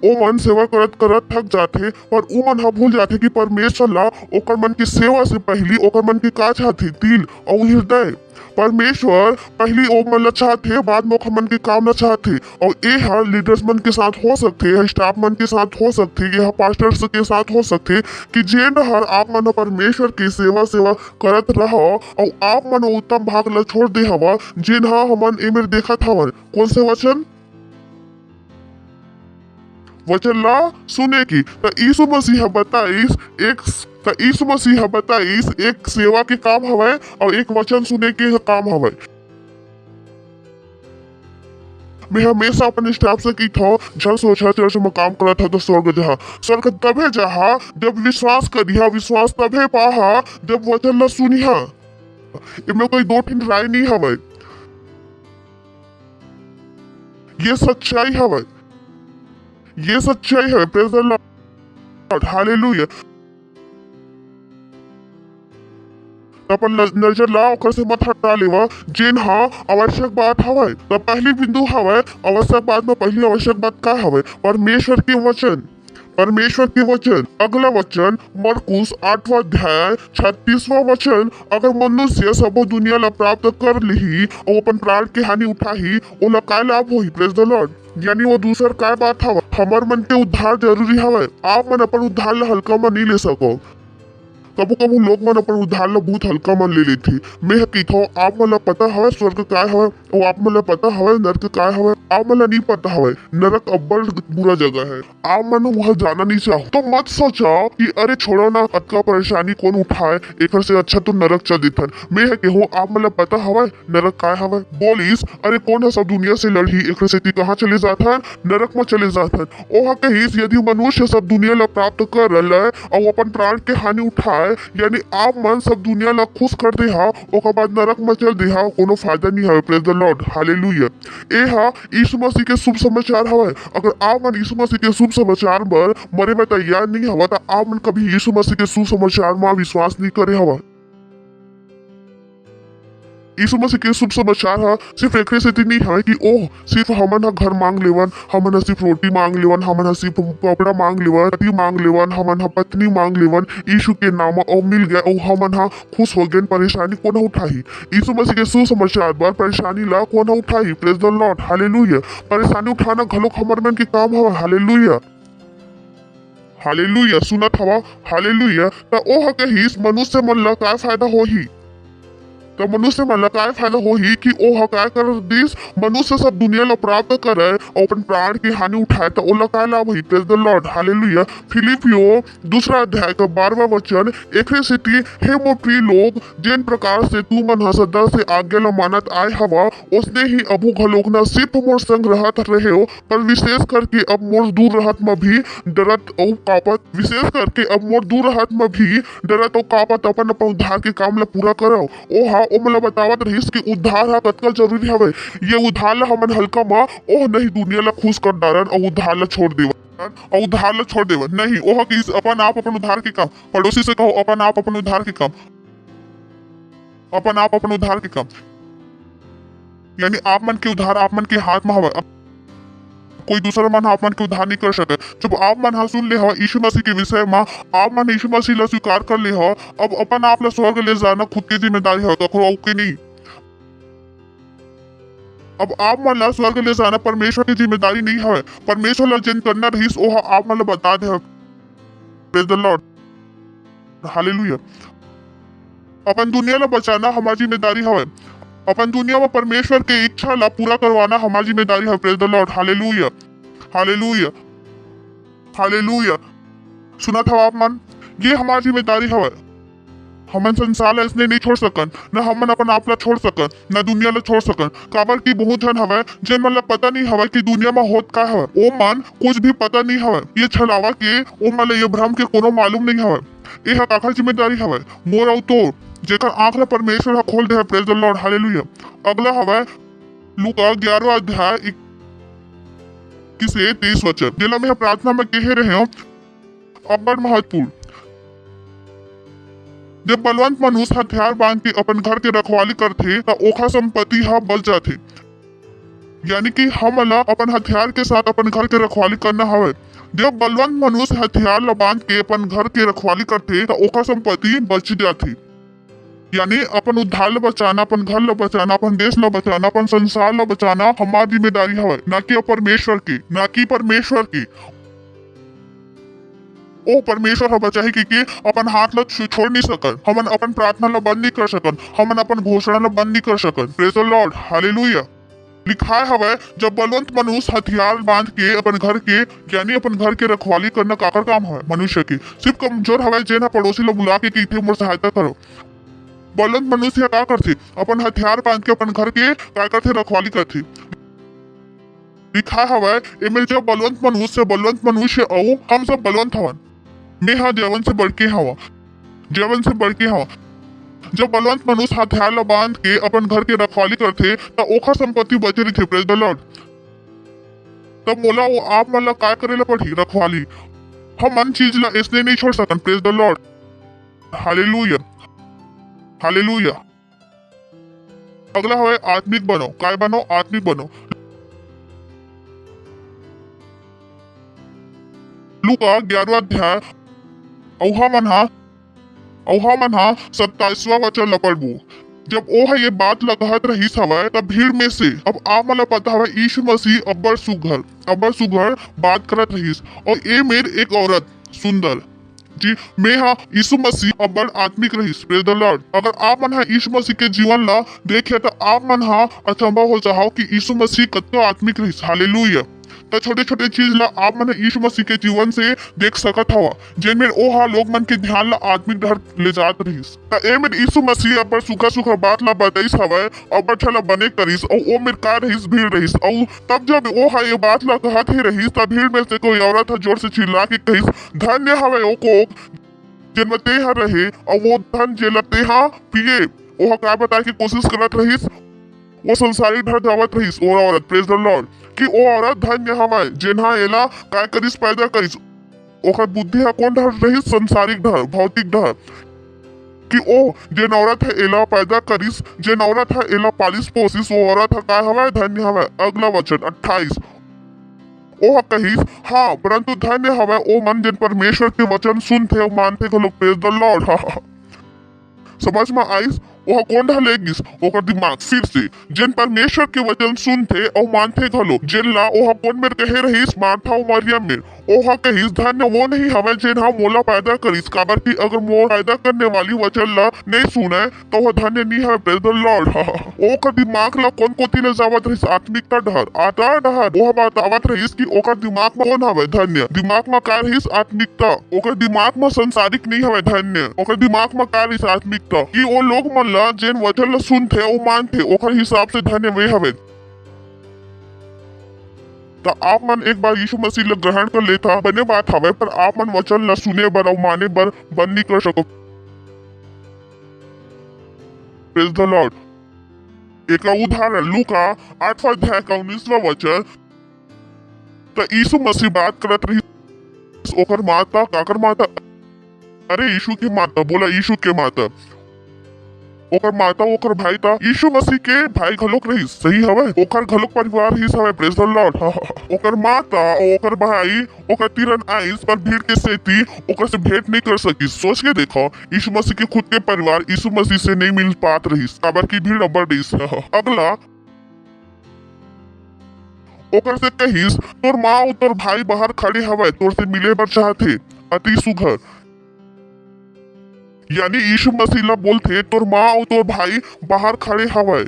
ओ मन सेवा करत करत थक जाते पर ओ मन हा भूल जाते कि परमेश्वर ला ओकर मन की सेवा से पहली ओकर मन की का चाहते दिल और हृदय। परमेश्वर पहली ओ मन ला चाहते बाद में ओकर मन के काम ला चाहते। और ये हर लीडर्स मन के साथ हो सकते, यह स्टाफ मन के साथ हो सकते, यह पास्टर्स के साथ हो सकते कि जेन हर आप मन परमेश्वर की सेवा करत रहो और आप मन उत्तम भाग ला छोड़ दे हवा जेन हा हमन एमेर देखत हवन। कौन से वचन ला सुने की। तो यीशु मसीह बताइस एक सेवा के काम हवय और एक वचन सुने के काम हवय। मैं हमेशा अपने स्टाफ से की था जब सोचा चर्च में काम करा था तो स्वर्ग तबे जहा जब विश्वास करिहा। विश्वास तबे पाहा जब वचन ला सुनिहा। इनमें कोई दो ठन राय नहीं हवय। ये सच्चाई हवय। Praise the Lord. हालेलुया। अपन नजर ला ओकर से मत हटा लेवा जेन हा आवश्यक बात हवय। तो पहली बिंदु हवय आवश्यक बात में पहली आवश्यक बात का हवय परमेश्वर के वचन। अगला वचन मरकुस 8वां अध्याय 36वां वचन। अगर मनुष्य सब दुनिया ला प्राप्त कर लिही और अपन प्राण के हानि उठाही ओला काय लाभ होही। Praise the Lord. यानी वो दूसर काय बात हवय हमर मन के उद्धार जरूरी हवय। आप मन अपन उद्धार ला हल्का में नहीं ले सको। कबू कबू लोग मन अपन उद्धार ला बहुत हल्का मन ले लेथे। मैं कहता हूँ आप मन ला पता हवय स्वर्ग काय हवय और आप मन ला पता हवय नरक काय हवय। आप मन ला नहीं पता हवय नरक अब्बड़ बुरा जगह है। आप मन वहाँ जाना नहीं चाहो तो मत सोचो कि अरे छोड़ो ना अतका परेशानी कौन उठाए एक से अच्छा तो नरक चल देथन। मैं कहूँ आप मन ला पता हवय नरक काय हवय। बोलिस अरे कौन है सब दुनिया से लड़ी एक से कहाँ चले जाथन नरक में चले जाथन। ओह कहिस यदि मनुष्य सब दुनिया ला प्राप्त कर रहा और अपन प्राण के हानि उठाए यानी आप मन सब दुनिया ला खुश कर दे हा ओकर बाद नरक में चल दे हा कोनो फायदा नहीं है। Praise the Lord. हालेलुया। ए हा यीशु मसीह के शुभ समाचार हवय। अगर आप मन यीशु मसीह के शुभ समाचार बर मरे में तैयार नहीं हवा तो आप मन कभी यीशु मसीह के शुभ समाचार में विश्वास नहीं करे हवा। यीशु मसीह के शुभ समाचार हा सिर्फ एक से नहीं है कि ओह सिर्फ हमन घर मांग लेवन, हमन सिर्फ रोटी मांग लेवन, हमन सिर्फ कपड़ा मांग लेवन, पति मांग लेवन, हमन पत्नी मांग लेवन यीशु के नाम और मिल गया और हमन खुश हो गए। परेशानी को न उठाई। यीशु मसीह के शुभ समाचार बर परेशानी ला को न उठाई। Praise the Lord. हालेलुया। परेशानी उठाना घलोक हमर मन के काम हवा। हालेलुया। हालेलुया। सुनत हवा। हालेलुया। तो ओह कहिस मनुष्य मन ला का फायदा होही। तर मनुष्य मला काय फायदा होई कि ओह काय कर दिस मनुष्य सब दुनिया ला प्राप्त करे और अपन प्राण की हानि उठाए तो ओला काय लाभ होई प्रेज द लॉर्ड हालेलुया। फिलिपियो दूसरा अध्याय का 12वां वचन एकरे सिटी हे मोर प्रिय लोग जिन प्रकार से तू मन सदा से आज्ञा ला मानत आए हवा उसने ही अबू घलोक न सिर्फ मोर संग रहत रहे हो पर विशेष करके अब मोर दूर रहत में भी डरत और कापत विशेष करके अब मोर दूर रहत में भी डरत और कापत अपन अपन उद्धार के काम ला पूरा करो। ओ हाँ ओ मला बतावत रहीस कि उद्धार हा कतका जरूरी हवे। ये उद्धार ला हमन हल्का मा ओह नहीं दुनिया ला खुश कर डारन और उद्धार ला छोड़ देवन और उद्धार ला छोड़ देवन नहीं ओह कि अपन आप अपन उद्धार के काम पड़ोसी से कहो अपन आप अपन उद्धार के काम अपन आप अपन उद्धार के काम यानी आप मन के उद्धार आप मन के हाथ में हवा। कोई दूसरा मन आप मन के उद्धार नहीं कर सके। जब आप मन हा सुन ले हो यीशु मसीह के विषय में आप मन यीशु मसीह ला स्वीकार कर ले हो अब अपन आप ला स्वर्ग ले जाना खुद की जिम्मेदारी हो कखरो और के नहीं। अब आप मन ला स्वर्ग ले जाना परमेश्वर की जिम्मेदारी नहीं है। परमेश्वर ला जिन करना रहीस ओह आप मन ला बता दे। Praise the Lord hallelujah. अपन दुनिया ला बचाना हमारी जिम्मेदारी है। अपन दुनिया में परमेश्वर के इच्छा ला पूरा करवाना हमारी जिम्मेदारी है। Praise the Lord hallelujah hallelujah hallelujah. सुना था आप मन ये हमारी जिम्मेदारी है। हमन संसार ला इसने नहीं छोड़ सकन न हमन अपन आप ला छोड़ सकन न दुनिया ला छोड़ सकन। काबर की बहुत धन हवे जिन मन ला पता नहीं हवे कि दुनिया में होत का हवे ओ मन कुछ भी पता नहीं हवे। ये छलावा के ओ मन ला ये भ्रम के कोनो मालूम नहीं हवे। ये काखर जिम्मेदारी हवे मोर और तोर जेकर आंख ला परमेश्वर खोल दे। Praise the Lord hallelujah. अगला हवे लूका 11वां अध्याय 21 से 23 वचन जेला में प्रार्थना में कह रहे हो अब्बड़ महत्वपूर्ण। जब बलवंत मनुष्य हथियार बांध के अपन घर के रखवाली करथे त ओखा संपत्ति हा बच जाथे। यानी कि हम ला अपन हथियार के साथ अपन घर के रखवाली करना हवे। जब बलवंत मनुष्य हथियार ला बांध के अपन घर के रखवाली करथे त ओखा संपत्ति बच जाथे। यानी अपन उद्धार ला बचाना अपन घर ला बचाना अपन देश ला बचाना अपन संसार ला बचाना हमारी जिम्मेदारी है ना कि परमेश्वर की ना कि परमेश्वर की। ओ परमेश्वर हा बचाही कि अपन हाथ ला छोड़ नहीं सकन हमन अपन प्रार्थना ला बंद नहीं कर सकन हमन अपन घोषणा ला बंद नहीं कर सकन। Praise the Lord hallelujah. लिखा हवे जब बलवंत मनुष्य हथियार बांध के अपन घर के यानी अपन घर के रखवाली करना काकर काम है मनुष्य की। सिर्फ कमजोर हवे जेना पड़ोसी ला बुला के कहथे मोर सहायता करो। बलवंत मनुष्य क्या करथे अपन हथियार बांध के अपन घर के क्या करथे रखवाली करथे। लिखा हवे एमे जब बलवंत मनुष्य औ हम सब बलवंत हवन मैं हाँ जवन से बढ़के हवा जवन से बढ़के हवा। जब बलवंत मनुष्य हथियार ला बांध के अपन घर के रखवाली करथे त ओखा संपत्ति बचे रही। Praise the Lord. तब मोला वो आप मन ला काय करेला पड़ी रखवाली हम मन चीज ला इसने नहीं छोड़ सकन। Praise the Lord hallelujah hallelujah. अगला है आत्मिक बनो। काय बनो आत्मिक बनो। लूका 11वां अध्याय औहा मन हा 27वां वचन ला पढ़बू। जब ओह ये बात लगहत रहीस हवय तब भीड़ में से अब आप मन ला पता हवय यीशु मसीह अब्बड़ सुघर बात करत रहीस और ए मेर एक औरत सुंदर जी मैं हाँ यीशु मसीह अब्बड़ आत्मिक रहीस। Praise the Lord. अगर आप मन हा यीशु मसीह के जीवन ला देखे तो आप मन हा अचंभा हो जाओ कि यीशु मसीह कतका आत्मिक रहीस। हालेलुया। तो छोटे छोटे चीज ला आप मन यीशु मसीह के जीवन से देख सकत हवा जिनमें ओहा लोग मन के ध्यान ला आत्मिक डर ले जात रहीस। त ए में यीशु मसीह अब्बड़ सुखा बात ला बताइस हवय अब्बड़ छला बने करिस और ओ मेर का रहीस भीड़ रहीस। और तब जब ओहा ये बात ला कहत ही रहीस तब भीड़ में से कोई औरत हा जोर से चिल्ला के कहिस धन्य हवय ओ को जिनमें तेहा रहे और वो धन जेला तेहा पिए। ओहा का बताए की कोशिश करत रहीस वो संसारिक डर जावत रहीस ओ औरत। प्रेज द लॉर्ड कि ओ औरत धन्य हवय जेनहा एला काय करिस पैदा करिस। ओकर बुद्धि हा कौन डर रहीस संसारिक डर भौतिक डर कि ओ जेन औरत है एला पैदा करिस जेन औरत है एला पालिस पोसिस वो औरत हा काय हवय धन्य हवय। अगला वचन 28 ओह कहिस हाँ परंतु धन्य हवय ओ मन जिन परमेश्वर के वचन सुनथे और मानथे घलो। Praise the Lord. समझ में आइस वह कौन ढलेगिस ओकर दिमाग फिर से जिन परमेश्वर के वचन सुनथे और मानथे घलो जिन ला ओह कौन मेर कहे रहीस मार्था और मरियम मेर ओहा कहिस धन्य वो नहीं हवे जेन हा मोला पैदा करिस, काबर की अगर मोर पैदा करने वाली वचन ला नहीं सुने तो वह धन्य नहीं है। Praise the Lord. ओकर दिमाग ला कौन कोती ले जावत रहिस आत्मिकता डहर आता डहर ओह बतावत रहिस कि ओकर दिमाग में कौन हवे धन्य, दिमाग में का रहिस आत्मिकता, ओकर दिमाग में संसारिक नहीं हवे धन्य, ओकर दिमाग में का रहिस आत्मिकता कि ओ लोग मन ला जेन वचन ला सुनथे ओ मानथे ओकर हिसाब से धन्य वे हवे। तो आप मन एक बार यीशु मसीह ला ग्रहण कर लेता बने बात हवे, पर आप मन वचन ला सुने बर और माने बर बंद नहीं कर सको। Praise the Lord. एक उदाहरण लूका 8वां अध्याय का 19वां वचन। तो यीशु मसीह बात करत रही ओकर माता काकर माता, अरे यीशु की माता बोला यीशु के माता, ओकर माता ओकर भाई था यीशु मसीह के भाई घलोक रही सही हवे, ओकर घलोक परिवार ही हवे। Praise the Lord. ओकर माता ओकर भाई ओकर तीरन आइस पर भीड़ के सेती ओकर से भेंट नहीं कर सकी। सोच के देखो यीशु मसीह के खुद के परिवार यीशु मसीह से नहीं मिल पात रही, काबर की भीड़ अब्बड़ रही। अगला ओकर से कहिस तोर माँ और तोर भाई बाहर खड़े हवे तोर से मिले बर चाहते अति सुघर, यानी यीशु मसीह ला बोलते तोर माँ और तोर भाई बाहर खड़े हवे।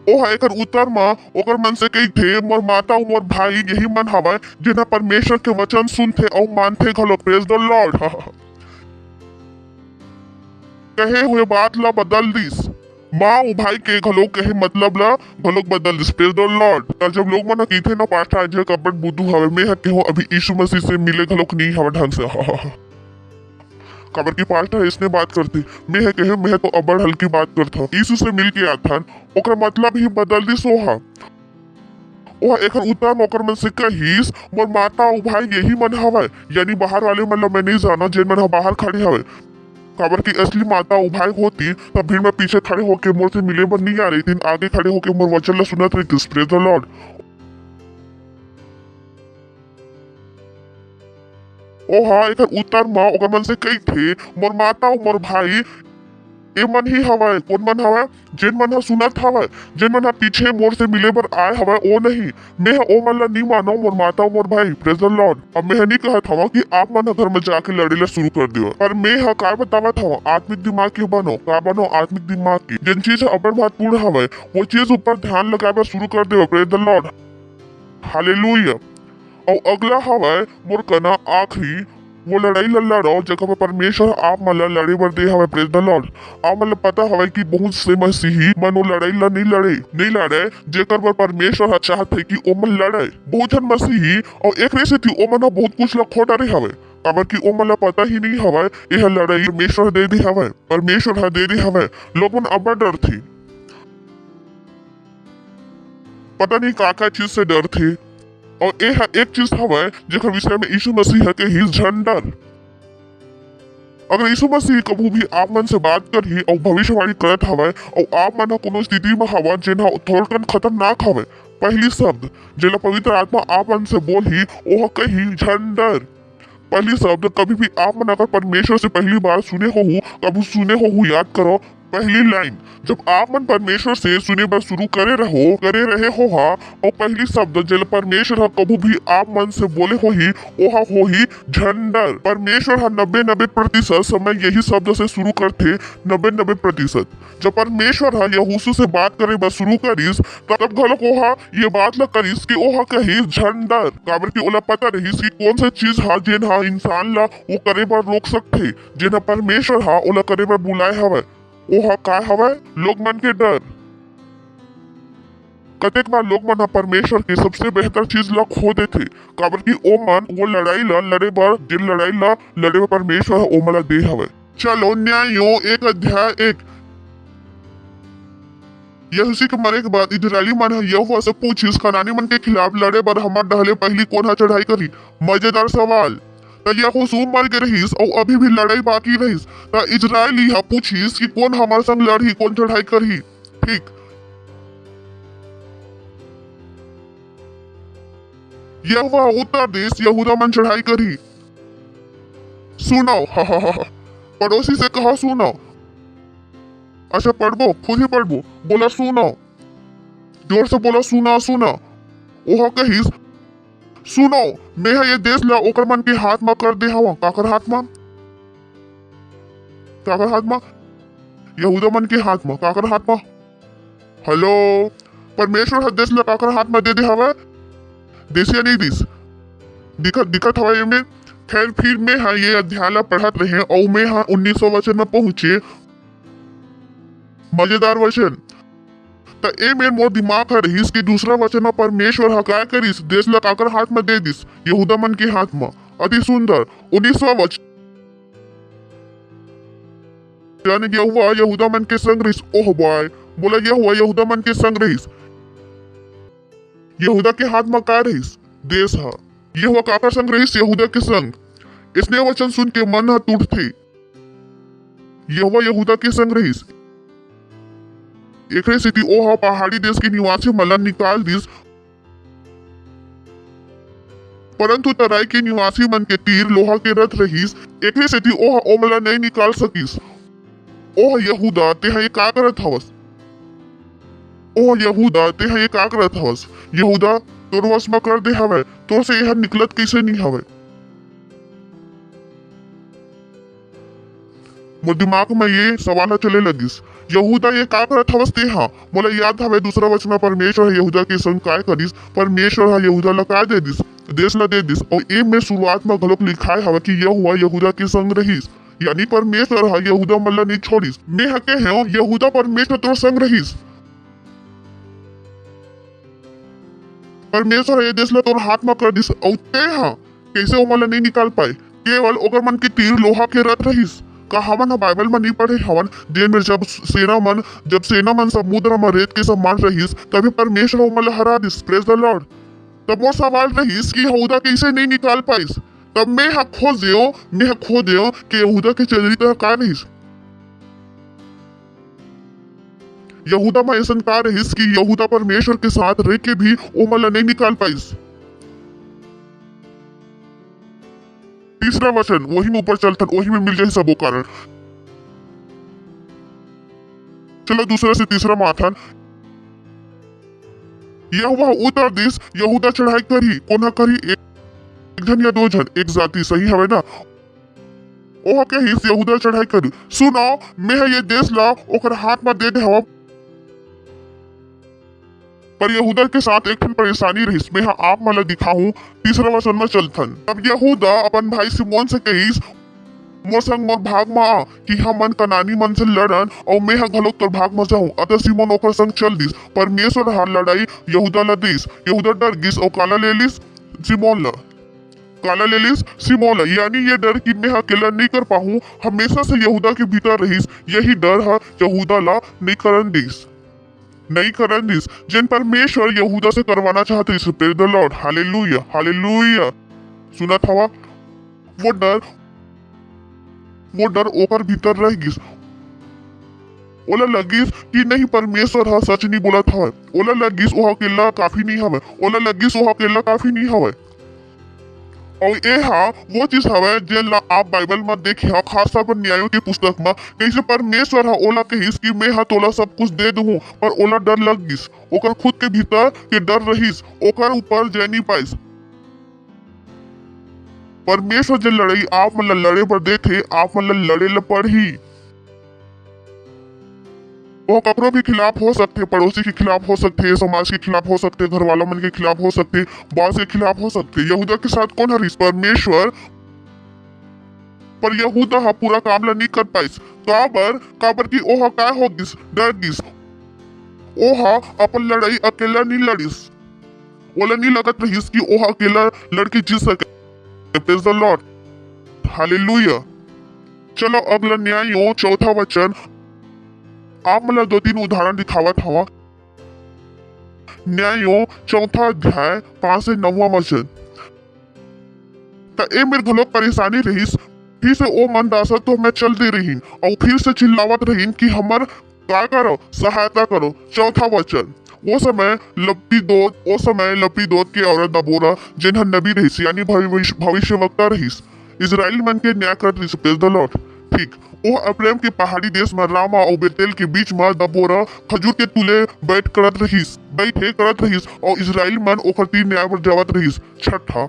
ओह एकर उत्तर में ओकर मन से कही थे मोर माता और मोर भाई यही मन हवे जिन्हा परमेश्वर के वचन सुनथे और मानथे घलो। Praise the Lord. कहे हुए बात ला बदल दिस, माँ और भाई के घलोक कहे मतलब ला घलोक बदल दिस। Praise the Lord. जब लोग मन कहते ना पास्टर आज कपड़ बुद्धू हवे, मैं कहूं अभी यीशु मसीह से मिले घलोक नहीं हवे ढंग से। खबर की पास्टर इसने बात करती, मैं कहे मैं तो अब्बड़ हल्की बात करता, यीशु से मिल के आथन ओकर मतलब ही बदल दिस। ओह एकर उत्तर ओकर मन से कहिस मोर माता और भाई यही मन हवे, यानी बाहर वाले मन ला मैं नहीं जाना जेन मन बाहर खड़े हवे। खबर की असली माता और भाई होती तब भीड़ में पीछे खड़े होके मोर से मिले बर नहीं आ रही थी, आगे खड़े होके मोर वचन ला सुनत रही। Praise the Lord. ओह एकर उत्तर माँ ओकर मन से कही थे मोर माता और मोर भाई ए मन ही हवे, कौन मन हवे जेन मन हा सुनत हवे, जेन मन हा पीछे मोर से मिले बर आए हवे ओ नहीं, मैं ओ मन ला नहीं मानो मोर माता और मोर भाई। Praise the Lord. अब मैं नहीं कहत हवा कि आप मन घर में जाके लड़े ला शुरू कर दियो, पर मैं हा का बतावत हवा आत्मिक दिमाग के बनो, का बनो आत्मिक दिमाग की जिन चीज अब्बड़ महत्वपूर्ण हवे वो चीज ऊपर ध्यान लगाए शुरू कर दियो। Praise the Lord. हालेलुया। और अगला हवे मोर कना आखिरी वो लड़ाई लड़ो जगह पर परमेश्वर आप मन लड़े बर दे हवे। Praise the Lord. आप मन पता हवे कि बहुत से मसीही मन वो लड़ाई ला नहीं लड़े जेकर बर परमेश्वर हा चाहते कि ओ मन लड़े। बहुत जन मसीही और एक से थी ओ मन बहुत कुछ ला खोट रहे हवे, काबर कि ओ मन ला पता ही नहीं हवे यह लड़ाई परमेश्वर दे दी हवे, परमेश्वर हा दे दी हवे। लोग मन अब्बड़ डर थी, पता नहीं का चीज से डर थे। और एक चीज हवे जेकर विषय में यीशु मसीह के ही झंडर। अगर यीशु मसीह कभी भी आप मन से बात करही और भविष्यवाणी करत हवे और आप मन कोनो स्थिति में हवा जेना थोड़कन खतरनाक हवे, पहली शब्द जेला पवित्र आत्मा आप मन से बोलही ओह कही झंडर। पहली शब्द कभी भी आप मन अगर परमेश्वर से पहली बार सुने हो याद करो पहली लाइन जब आप मन परमेश्वर से सुने बर शुरू करे रहे हो हा और पहली शब्द जल परमेश्वर कभी भी आप मन से बोले हो ही ओहा हो ही झंडर। परमेश्वर 90% समय यही शब्द से शुरू करते 90%। जब परमेश्वर यहोशू से बात करे बर शुरू करिस तब घलोक ओहा ये बात ला करिस कि ओहा कही झंडर, काबर की ओला पता रहिस कि कौन सा चीज हा जेन हा इंसान ला वो करे बर रोक सकथे, जेन परमेश्वर हा ओला करे बर बुलाए हवे ओहा का हवे लोग मन के डर। कतेक बार लोग मन परमेश्वर के सबसे बेहतर चीज ला खो देथे, काबर की ओ मन वो लड़ाई ला लड़े बर परमेश्वर ओ मला दे हवे। चलो न्यायो 1 अध्याय 1। यहोशू के मरे के बाद इजरायली मन यहोवा से पूछिस कनानी मन के खिलाफ लड़े बर हमार डहले पहली कौन हा चढ़ाई करी। मजेदार सवाल। यहोशू मर के रहीस और अभी भी लड़ाई बाकी रहीस त इजरायली हा पूछिस कि कौन हमार संग लड़ही कौन चढ़ाई करही। ठीक। यहोवा उत्तर देस यहूदा मन चढ़ाई करही। सुनो पड़ोसी से कहा सुनो। अच्छा पढ़बो खुद ही पढ़बो बोला सुनो, जोर से बोला सुना। ओहा कहिस सुनो मैं ये देश ला ओकर मन के हाथ में कर दे हवा काकर हाथ में यहूदा मन के हाथ में काकर हाथ में हेलो परमेश्वर हर देश ला काकर हाथ में दे दे हवा देश या नहीं देश दिखत हवा में। खैर फिर मैं हाँ ये अध्याय ला पढ़त रहे और मैं हाँ 1900 वचन में पहुंचे मजेदार वचन तो ए मेर मोर दिमाग है रहीस कि दूसरा वचन में परमेश्वर हा काय करिस देश ला काकर हाथ में दे दिस यहूदा मन के हाथ में। अति सुंदर 19वां वचन यहूदा मन के संग रहीस। ओह बॉय बोला यहूदा मन के संग रहीस। यहूदा के हाथ में का रहीस देश हा यह काकर संग रहीस यहूदा के संग। इसने वचन सुन के मन हा टूट थे यहूदा के संग रहीस। एकरे सिटी ओहा पहाड़ी देश के निवासी मलन निकाल दिस परंतु तराई के निवासी मन के तीर लोहा के रथ रहीस। एकरे सिटी ओहा ओमला नहीं निकाल सकीस। ओह यहूदा ते ये का करत हवस ओह यहूदा ते ये का करत हवस यहूदा तोर वश में कर दे हवे तोर से यह निकलत कैसे नहीं हवे। मोर दिमाग में ये सवाल चले लगिस यहूदा ये का करत हवस ते हाँ मोला याद हवे दूसरा वचन में परमेश्वर यहूदा के संग काय करिस परमेश्वर हा यहूदा ला का दे दिस देश ला दे दिस और ए में शुरुआत में घलोक लिखाए हवे कि यहूदा के संग रहीस यानी परमेश्वर हा यहूदा मन ला नहीं छोड़िस। मैं हके है यहूदा परमेश्वर तोर संग रहीस परमेश्वर ये देश ला तोर हाथ में कर दिस और ते हाँ कैसे ओमला नहीं निकाल पाए केवल ओकर मन के तीर लोहा के रथ रहीस। का हमन बाइबल में नहीं पढ़े हवन दिन में जब सेना मन समुद्र में रेत के समान रहीस तभी परमेश्वर ओमला हरा दिस प्रेज द लॉर्ड। तब वो सवाल रहीस कि यहूदा कैसे नहीं निकाल पाइस। तब मैं खो दियो कि यहूदा के चरित्र का रहीस यहूदा में ऐसा का रहीस कि यहूदा परमेश्वर के साथ रह के भी ओमला नहीं निकाल पाइस। तीसरा वचन वही में ऊपर चलथन वही में मिल जाए सबो कारण। चलो दूसरा से तीसरा माथन यह उत्तर दिस यहूदा चढ़ाई करी कोना करी एक जन या दो जन एक जाति सही हवे ना ओह के हिस यहूदा चढ़ाई करी। सुनो मैं ये देश ला ओकर हाथ में दे दे हवा पर यहूदा के साथ एक परेशानी रहीस मैं आप मला दिखाऊं। तीसरा वचन में चलथन तब यहूदा अपन भाई सिमोन से कहिस मोर संग मोर भाग में आ कि हम मन कनानी मन से लड़न और मैं घलोक तोर भाग में जाऊं। अतः सिमोन ओकर संग चल दिस परमेश्वर हार लड़ाई यहूदा ला दिस यहूदा डर गिस और काला ले लिस सिमोन ला यानी ये डर कि मैं अकेला नहीं कर पाऊं हमेशा से यहूदा के भीतर रहीस यही डर है यहूदा ला नहीं करन दिस जिन परमेश्वर यहूदा से करवाना चाहते इस praise the Lord hallelujah hallelujah. सुना था वो डर ओकर भीतर रह गिस ओला लगिस कि नहीं परमेश्वर हा सच नहीं बोला था ओला लगिस ओह अकेला काफी नहीं हवे ओला लगिस ओह अकेला काफी नहीं हवे। और ये हाँ वो चीज हवे जिन ला आप बाइबल में देखी हा खास तौर पर न्यायों की पुस्तक में कैसे परमेश्वर हा ओला कहिस कि मैं हा तोला सब कुछ दे दूं पर ओला डर लग गिस ओकर खुद के भीतर के डर रहीस ओकर ऊपर जय नहीं पाइस। परमेश्वर जो लड़ाई आप मन लड़े पर दे थे आप मन लड़े ल पड़ी वो कपड़ों के खिलाफ हो सकते पड़ोसी के खिलाफ हो सकते समाज के खिलाफ हो सकते घर वालों मन के खिलाफ हो सकते बॉस के खिलाफ हो सकते। यहूदा के साथ कौन हरीस परमेश्वर पर यहूदा हा पूरा काम नहीं कर पाइस काबर की ओहा काय हो गिस डर गिस ओहा अपन लड़ाई अकेला नहीं लड़िस ओला नहीं लगत रहीस कि ओहा अकेला लड़के जीत सके प्रेज द लॉर्ड हालेलुया। चलो अगला न्याय चौथा वचन आप मतलब 2-3 उदाहरण दिखावत हवा न्यायो चौथा अध्याय 5 से 9वां वचन त ए मेरे घलोक परेशानी रहीस फिर से ओ मन दासत तो मैं चल दे रही और फिर से चिल्लावत रही कि हमर का करो सहायता करो। चौथा वचन वो समय लपीदोत के औरत दबोरा जिन्हा नबी रहीस यानी भविष्यवक्ता रहीस इजराइल मन के न्याय करत रहीस प्रेज द लॉर्ड ठीक ओह अब्राहम के पहाड़ी देश में रामा और बेतेल के बीच में दबोरा खजूर के तुले बैठे करत रहीस और इजराइल मन ओकर तीर न्याय पर जावत रहीस। छठा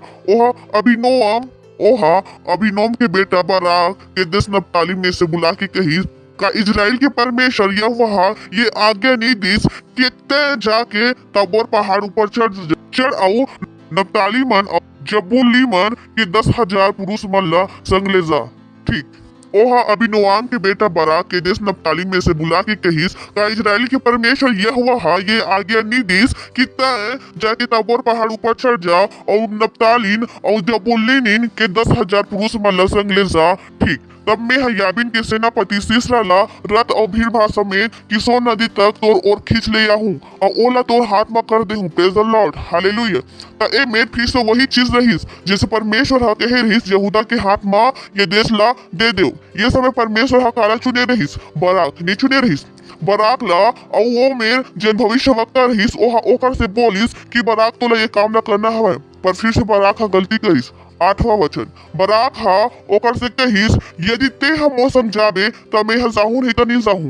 ओहा अभिनोम के बेटा बाराक के देश नप्ताली में से बुला के कही का इजराइल के परमेश्वर यहोवा ये आज्ञा नहीं दीस कि तय जाके तबोर पहाड़ ऊपर चढ़ आओ नप्ताली मन और जबूली मन के 10,000 पुरुष मन ला संग ले जा। ठीक। ओहा अभिनोआम के बेटा बराक के देश नप्ताली में से बुला के कहीस का इजराइल के परमेश्वर यहोवा ये आज्ञा नहीं दीस कि तय जाके तबोर पहाड़ ऊपर चढ़ जाओ और नप्तालीन और जबूलीन के 10,000 पुरुष मन ला संग ले जा। ठीक। तब मैं याबिन के सेनापति सीसरा ला रथ और भीड़ भाड़ समेत किसोन नदी तक तोर ओर खींच ले आहूं और ओला तोर हाथ में कर देहूं। Praise the Lord, hallelujah. त ए में फिर से वही चीज रहीस जैसे परमेश्वर हा कहे रहीस यहूदा के हाथ में ये देश ला दे देव। ये समय परमेश्वर हा काला चुने रहीस, बराक नहीं चुने रहीस। बराक ला और वो में जन भविष्यवक्ता रहीस ओहा ओकर से बोलिस कि बराक तो ला ये काम ना करना हवे, पर फिर से बराक हा गलती करीस। 8वां वचन, बराक हा ओकर से कहीस यदि ते हम मौसम जाबे त मैं जाहूं नहीं तो नहीं जाहूं।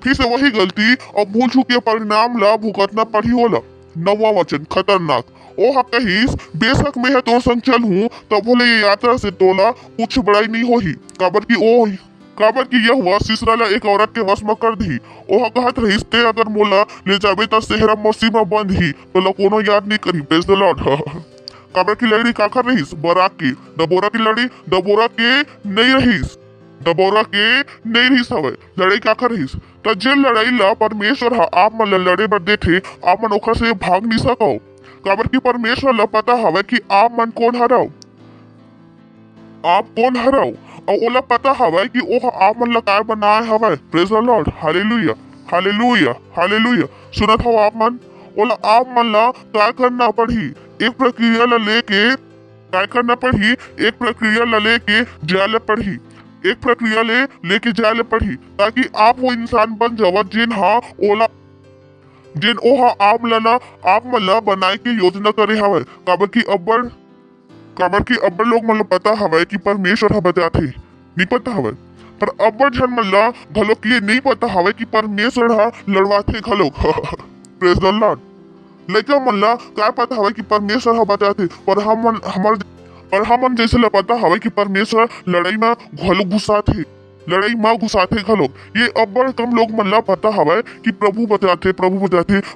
फिर से वही गलती और भूल चूक के परिणाम ला भुगतना पड़ी होला। 9वां वचन, खतरनाक, ओहा कहीस बेशक मैं तोर संग चल हूं तब बोले ये यात्रा से तोला कुछ बड़ाई नहीं होही काबर की यह हुआ सिसरा ला एक औरत के वश में कर दी। ओहा कहत रहीस ते अगर मोला ले जाबे त सेहरा मौसी में बंद ही तो ला कोनो याद नहीं करी। Praise the Lord. काबर की लड़ी काकर रहीस, बराक की। दबोरा की लड़ी दबोरा के नहीं रहीस हवे, लड़ाई काकर रहीस। त जे लड़ाई ला परमेश्वर हा आप मन ला लड़े बर देथे आप मन ओखर से भाग नहीं सको। काबर की परमेश्वर ला पता हवे कि आप मन कौन हराओ और ओला पता हवे कि ओह आप मन ला काय बनाए हवे। Praise the Lord, hallelujah hallelujah hallelujah. सुनत हो आप मन, ओला आप मन ला काय करना पड़ी, एक प्रक्रिया ला लेके काय करना पड़ी, एक प्रक्रिया ला लेके जाले पड़ी, एक प्रक्रिया लेके जाले पड़ी ताकि आप वो इंसान बन जावा जिन ओहा आप मन ला बनाए के योजना करे हवे। काबर की अब्बड़ लोग मन ला पता हवे कि परमेश्वर हा बचाथे, नहीं पता हवे, पर अब्बड़ जन मन ला घलोक ये नहीं पता हवे कि परमेश्वर हा लड़वाथे घलोक। Praise the Lord. लइका मन ला काय पता हवे कि परमेश्वर हा बचाथे, पर हमन जैसे ला पता हवे कि परमेश्वर लड़ाई में घुसाथे घलोक। ये अब्बड़ कम लोग मन ला पता हवे कि प्रभु बचाथे।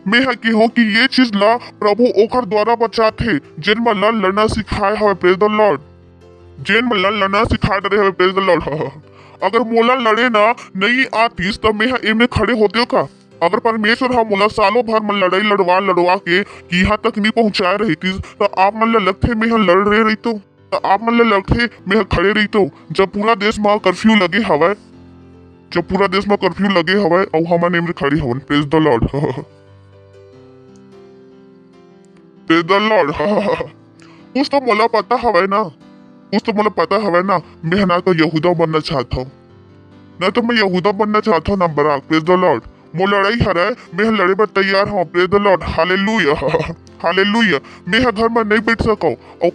मैं हा के हो कि ये चीज ला प्रभु ओखर द्वारा बचाथे जिन मन ला लड़ना सिखाए हवे। Praise the Lord. जिन मन ला लड़ना सिखाए डरे हवे। Praise the Lord. अगर मोला लड़े ना नहीं आतीस तो मैं हा एमे खड़े होते का। अगर परमेश्वर हा मोला सालों भर मन लड़ाई लड़वा के यहाँ तक नहीं पहुँचाए रही थी तो आप मन ला लगथे मैं लड़ रहे रही तो आप मन ला लगथे मैं खड़े रही तो। जब पूरा देश में कर्फ्यू लगे हवे और हमन एमरे खड़े हवन। Praise the Lord. Praise the Lord. कुछ तो मोला पता हवे ना, मैं ना तो यहूदा बनना चाहता हूँ ना बराक। Praise the Lord. मो लड़ाई हराए मैं लड़े पर तैयार हूँ। Praise the Lord, hallelujah hallelujah. मैं घर में नहीं बैठ सको और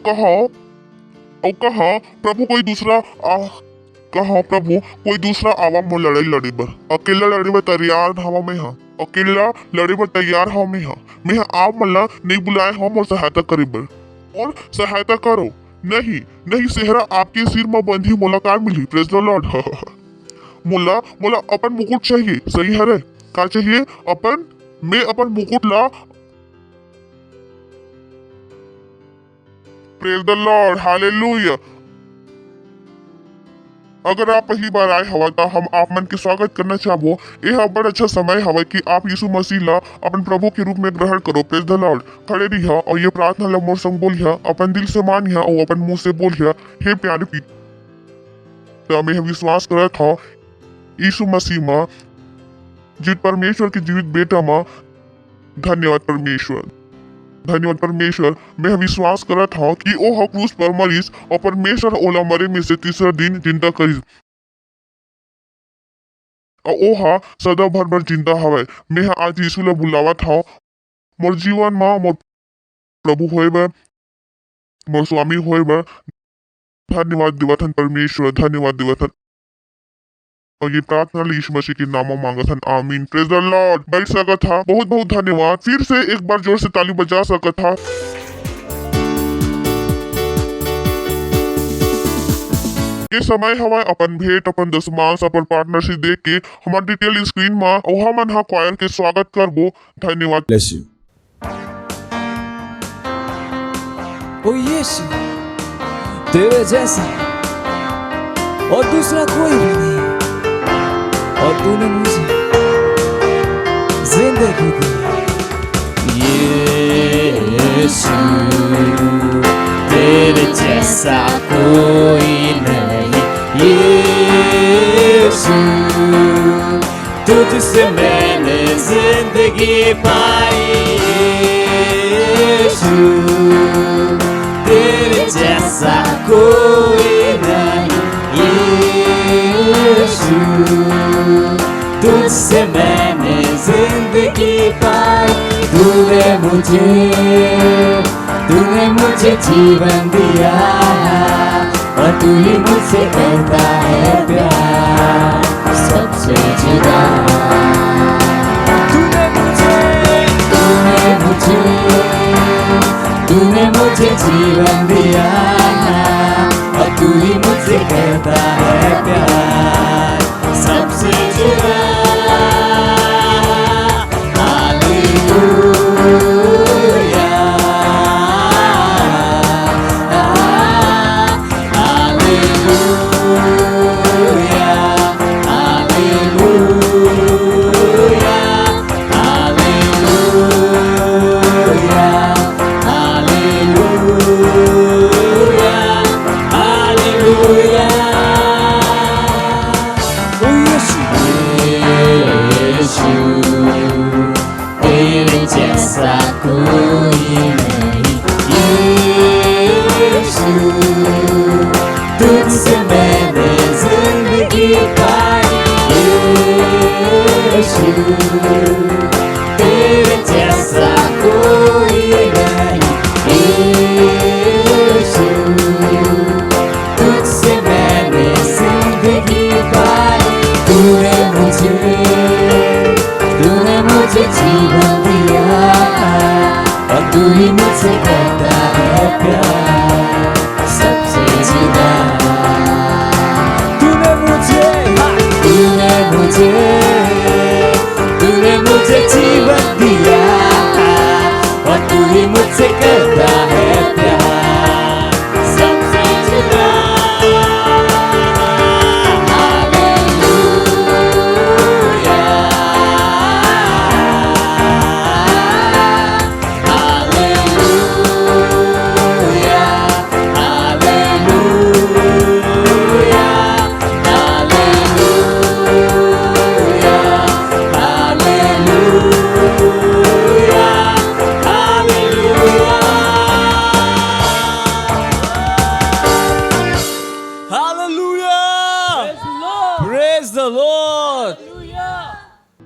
कहा प्रभु कोई दूसरा आवा मो लड़ाई लड़े बर। अकेला लड़े बर तैयार हवा मैं आप मला नहीं बुलाए हम और सहायता करे बर और सहायता करो। नहीं सेहरा आपके सिर में बंधी मुलाकात मिली। Praise the Lord. मोला अपन मुकुट चाहिए, सही है रे? का चाहिए मैं अपन मुकुट ला। Praise the Lord, hallelujah. अगर आप पहली बार आए हवा तो हम आप मन के स्वागत करना चाहबो। यह बड़ा अच्छा समय हवा कि आप यीशु मसीह ला अपन प्रभु के रूप में ग्रहण करो। Praise the Lord. खड़े रहिया और ये प्रार्थना ला मोर संग बोलिया, अपन दिल से मानिया और अपन मुंह से बोलिया, हे प्यारे पिता, मैं विश्वास करत हूँ यीशु मसीह में जित परमेश्वर के जीवित बेटा माँ। धन्यवाद परमेश्वर। मैं विश्वास करत हूँ कि ओ क्रूस पर मरीज और परमेश्वर ओला मरे में से तीसरा दिन जिंदा करी और ओहा सदा भर जिंदा हवे। मैं आज यीशु ला बुलावत हूँ मोर जीवन माँ, मोर प्रभु होए बर, मोर स्वामी होए बर। धन्यवाद दिवथन परमेश्वर, धन्यवाद दिवथन। और ये प्रार्थना यीशु मसीह के नाम में मांगा था, आमीन। Praise the Lord. बैठ सका था, बहुत बहुत धन्यवाद। फिर से एक बार जोर से ताली बजा सका था। ये समय हवा अपन भेंट, अपन दशमांश, अपन पार्टनरशिप देख के हमारे डिटेल स्क्रीन में और हम हा क्वायर के स्वागत करबो। धन्यवाद। Bless you. ओ यीशु, तेरे जैसा और दूसरा कोई भी नहीं, और तूने मुझे जिंदगी दी। यीशु, तेरे जैसा कोई नहीं। यीशु, तुझसे मैंने जिंदगी पाई। यीशु, तेरे जैसा कोई नहीं। यीशु, तुझसे मैंने जिंदगी पाई। तूने मुझे जीवन दिया, और तू ही मुझसे करता है प्यार सबसे जुदा। तूने मुझे जीवन दिया, और तू ही मुझसे करता है प्यार सबसे जुदा। जैसा कोई नहीं। यीशु, तुझसे मैंने जिंदगी पाई। यीशु, तेरे जैसा कोई नहीं। यीशु, तुझसे मैंने जिंदगी पाई। तूने मुझे जीवन दिया, और तू ही मुझसे करता है प्यार सबसे जुदा। तूने मुझे जीवन दिया, और तू ही मुझसे करता है प्यार सबसे जुदा।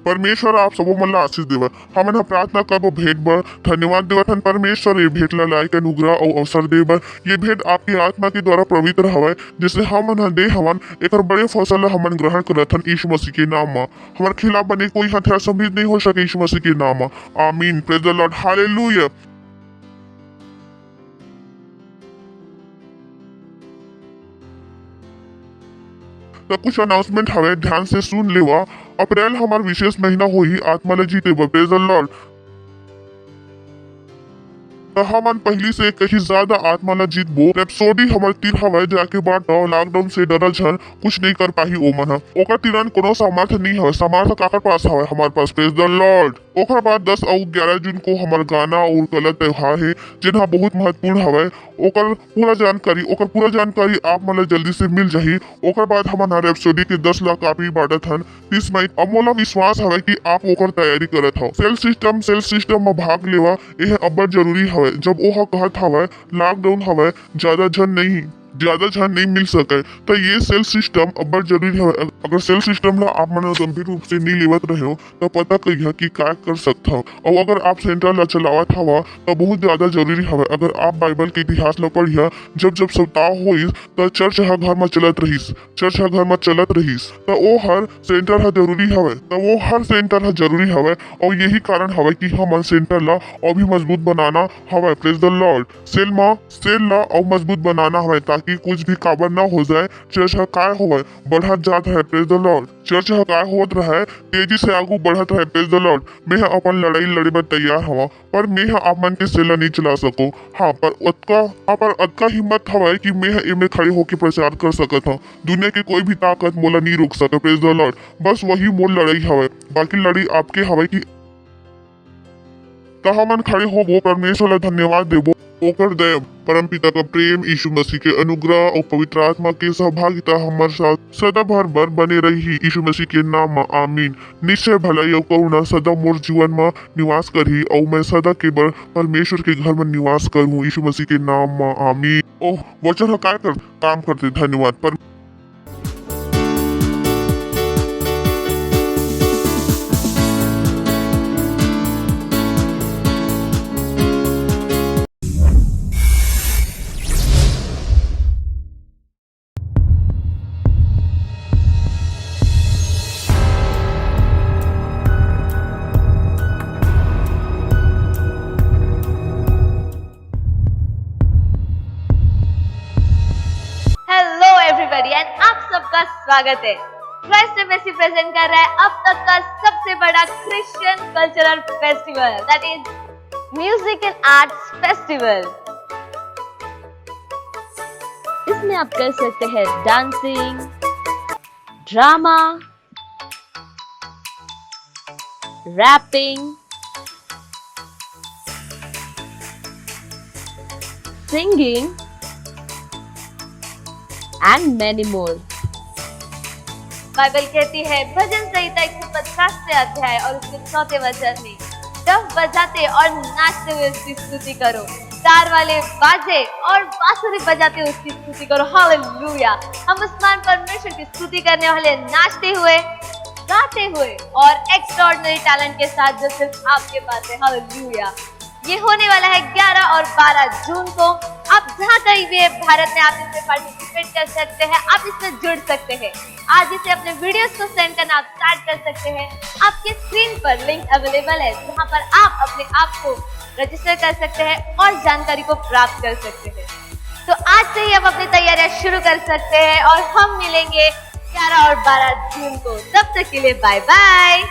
परमेश्वर आप सबो मन ला आशीष देवा। हमन हा प्रार्थना करबो भेंट बर धन्यवाद देवथन परमेश्वर, ये भेंट ला लायक अनुग्रह और अवसर देबर। ये भेंट आपकी आत्मा के द्वारा पवित्र हवय, जिसे हमन हा दे हवन एकर बड़े फसल ला हमन ग्रहण करथन यीशु मसीह के नाम में। हमार खिलाफ बने कोई हथियार संबित नहीं हो सके यीशु मसीह के नाम में, आमीन। Praise the Lord, hallelujah. तो कुछ अनाउंसमेंट हवे, ध्यान से सुन लेवा। अप्रैल हमार विशेष महीना होई आत्मा ला जीते बर, प्रेज द लॉर्ड। तो हमन पहली से कहीं ज्यादा आत्मा ला जीतबो। रेप्सोडी हमर तीर हवे जाके बाट लॉकडाउन से डरल छन कुछ नहीं कर पाही ओ मन। ओकर तीरन कोनो सामर्थ्य नहीं है, सामर्थ्य काकर पास हवे, हमारे पास, प्रेज द लॉर्ड। ओकर बाद 10 और 11 जून को हमार गाना और कला त्योहार है, जिनहा बहुत महत्वपूर्ण हवे। ओकर पूरा जानकारी आप मन ला जल्दी से मिल जाही। ओकर बाद हमन रेप्सोडी के 10 लाख कॉपी बांटत हन 30 मई। अब मोला विश्वास हवे कि आप ओकर तैयारी करत हो। सेल्फ सिस्टम में भाग लेवा यह अब्बड़ जरूरी हवे। जब ओहा कहत हवे लॉकडाउन हवे, ज्यादा जन नहीं ज्यादा ध्यान नहीं मिल सके तो ये सेल सिस्टम अब जरूरी है। अगर सेल सिस्टम ला आप मन गंभीर रूप से नहीं लेवत रहे हो तो पता कहिए कि क्या कर सकता हो। और अगर आप सेंटर ला चलावत हवा तो बहुत ज्यादा जरूरी है। अगर आप बाइबल के इतिहास ला पढ़िया, जब जब सप्ताह होइस तो चर्च ह घर में चलत रहीस, चर्च ह घर में चलत रहीस तो वो हर सेंटर है जरूरी हवे, तो वो हर सेंटर है जरूरी हवे। और यही कारण हवे कि हम सेंटर ला और भी मजबूत बनाना हवे। Praise the Lord. सेल ला और मजबूत बनाना हवे ताकि कुछ भी काबर ना हो जाए। चर्च ह काय होवे बढ़त जात है। Praise the Lord. चर्च ह काय होत रहे तेजी से आगू बढ़त रहे। Praise the Lord. मैं अपन लड़ाई लड़े में तैयार हवा, पर मैं आप मन के सेला नहीं चला सको। हाँ पर अतका हिम्मत हवे कि मैं इमे खड़े होके प्रचार कर सकत हूँ। दुनिया के कोई भी ताकत मोला नहीं रोक सके। Praise the Lord. बस वही मोल लड़ाई हवे, बाकी लड़ाई आपके हवे कि तो हमन खड़े होबो, परमेश्वर ला धन्यवाद देबो। ओकर दया, परमपिता का प्रेम, यीशु मसीह के अनुग्रह और पवित्र आत्मा के सहभागिता हमारे साथ सदा भर बने रही। यीशु मसीह के नाम में आमीन। निश्चय भलाई और करुणा सदा मोर जीवन में निवास करही और मैं सदा केवल परमेश्वर के घर में निवास करूँ। यीशु मसीह के नाम में आमीन। ओह वचन काय कर काम करते। धन्यवाद। पर हेलो एवरीबॉडी एंड आप सबका स्वागत है। क्राइस्ट एम्बेसी प्रेजेंट कर रहा है अब तक का सबसे बड़ा Christian cultural festival, that is music and arts festival. इसमें आप कर सकते हैं dancing, drama, rapping, singing and many more. Bible कहती है भजन संहिता 150 अध्याय और उसके 4 वचन में डफ बजाते और नाचते हुए उसकी स्तुति करो, तार वाले बाजे और बांसुरी बजाते हुए उसकी स्तुति करो। हालेलुया। हम उस महान परमेश्वर की स्तुति करने वाले नाचते हुए, गाते हुए और एक्स्ट्राऑर्डिनरी टैलेंट के साथ जो सिर्फ आपके पास है। हालेलुया। ये होने वाला है 11 और 12 जून को। आप जहाँ कहीं भी भारत में आप इसमें पार्टिसिपेट कर सकते हैं, आप इसमें जुड़ सकते हैं। आज इसे अपने वीडियोस को सेंड करना आप स्टार्ट कर सकते हैं। आपके स्क्रीन पर लिंक अवेलेबल है जहाँ पर आप अपने आप को रजिस्टर कर सकते हैं और जानकारी को प्राप्त कर सकते हैं। तो आज से ही आप अपनी तैयारियां शुरू कर सकते हैं और हम मिलेंगे 11 और 12 जून को। तब तक के लिए bye bye.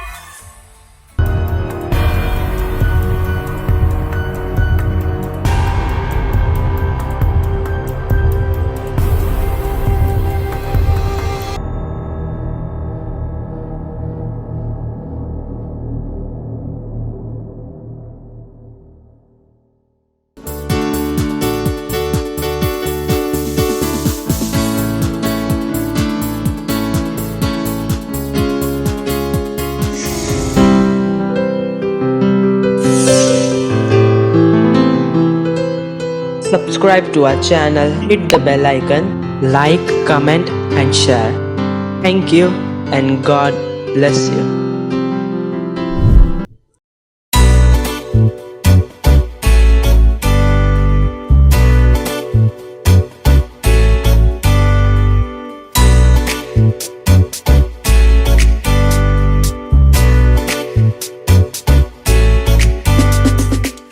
Subscribe to our channel, hit the bell icon, like, comment and share. Thank you and God bless you.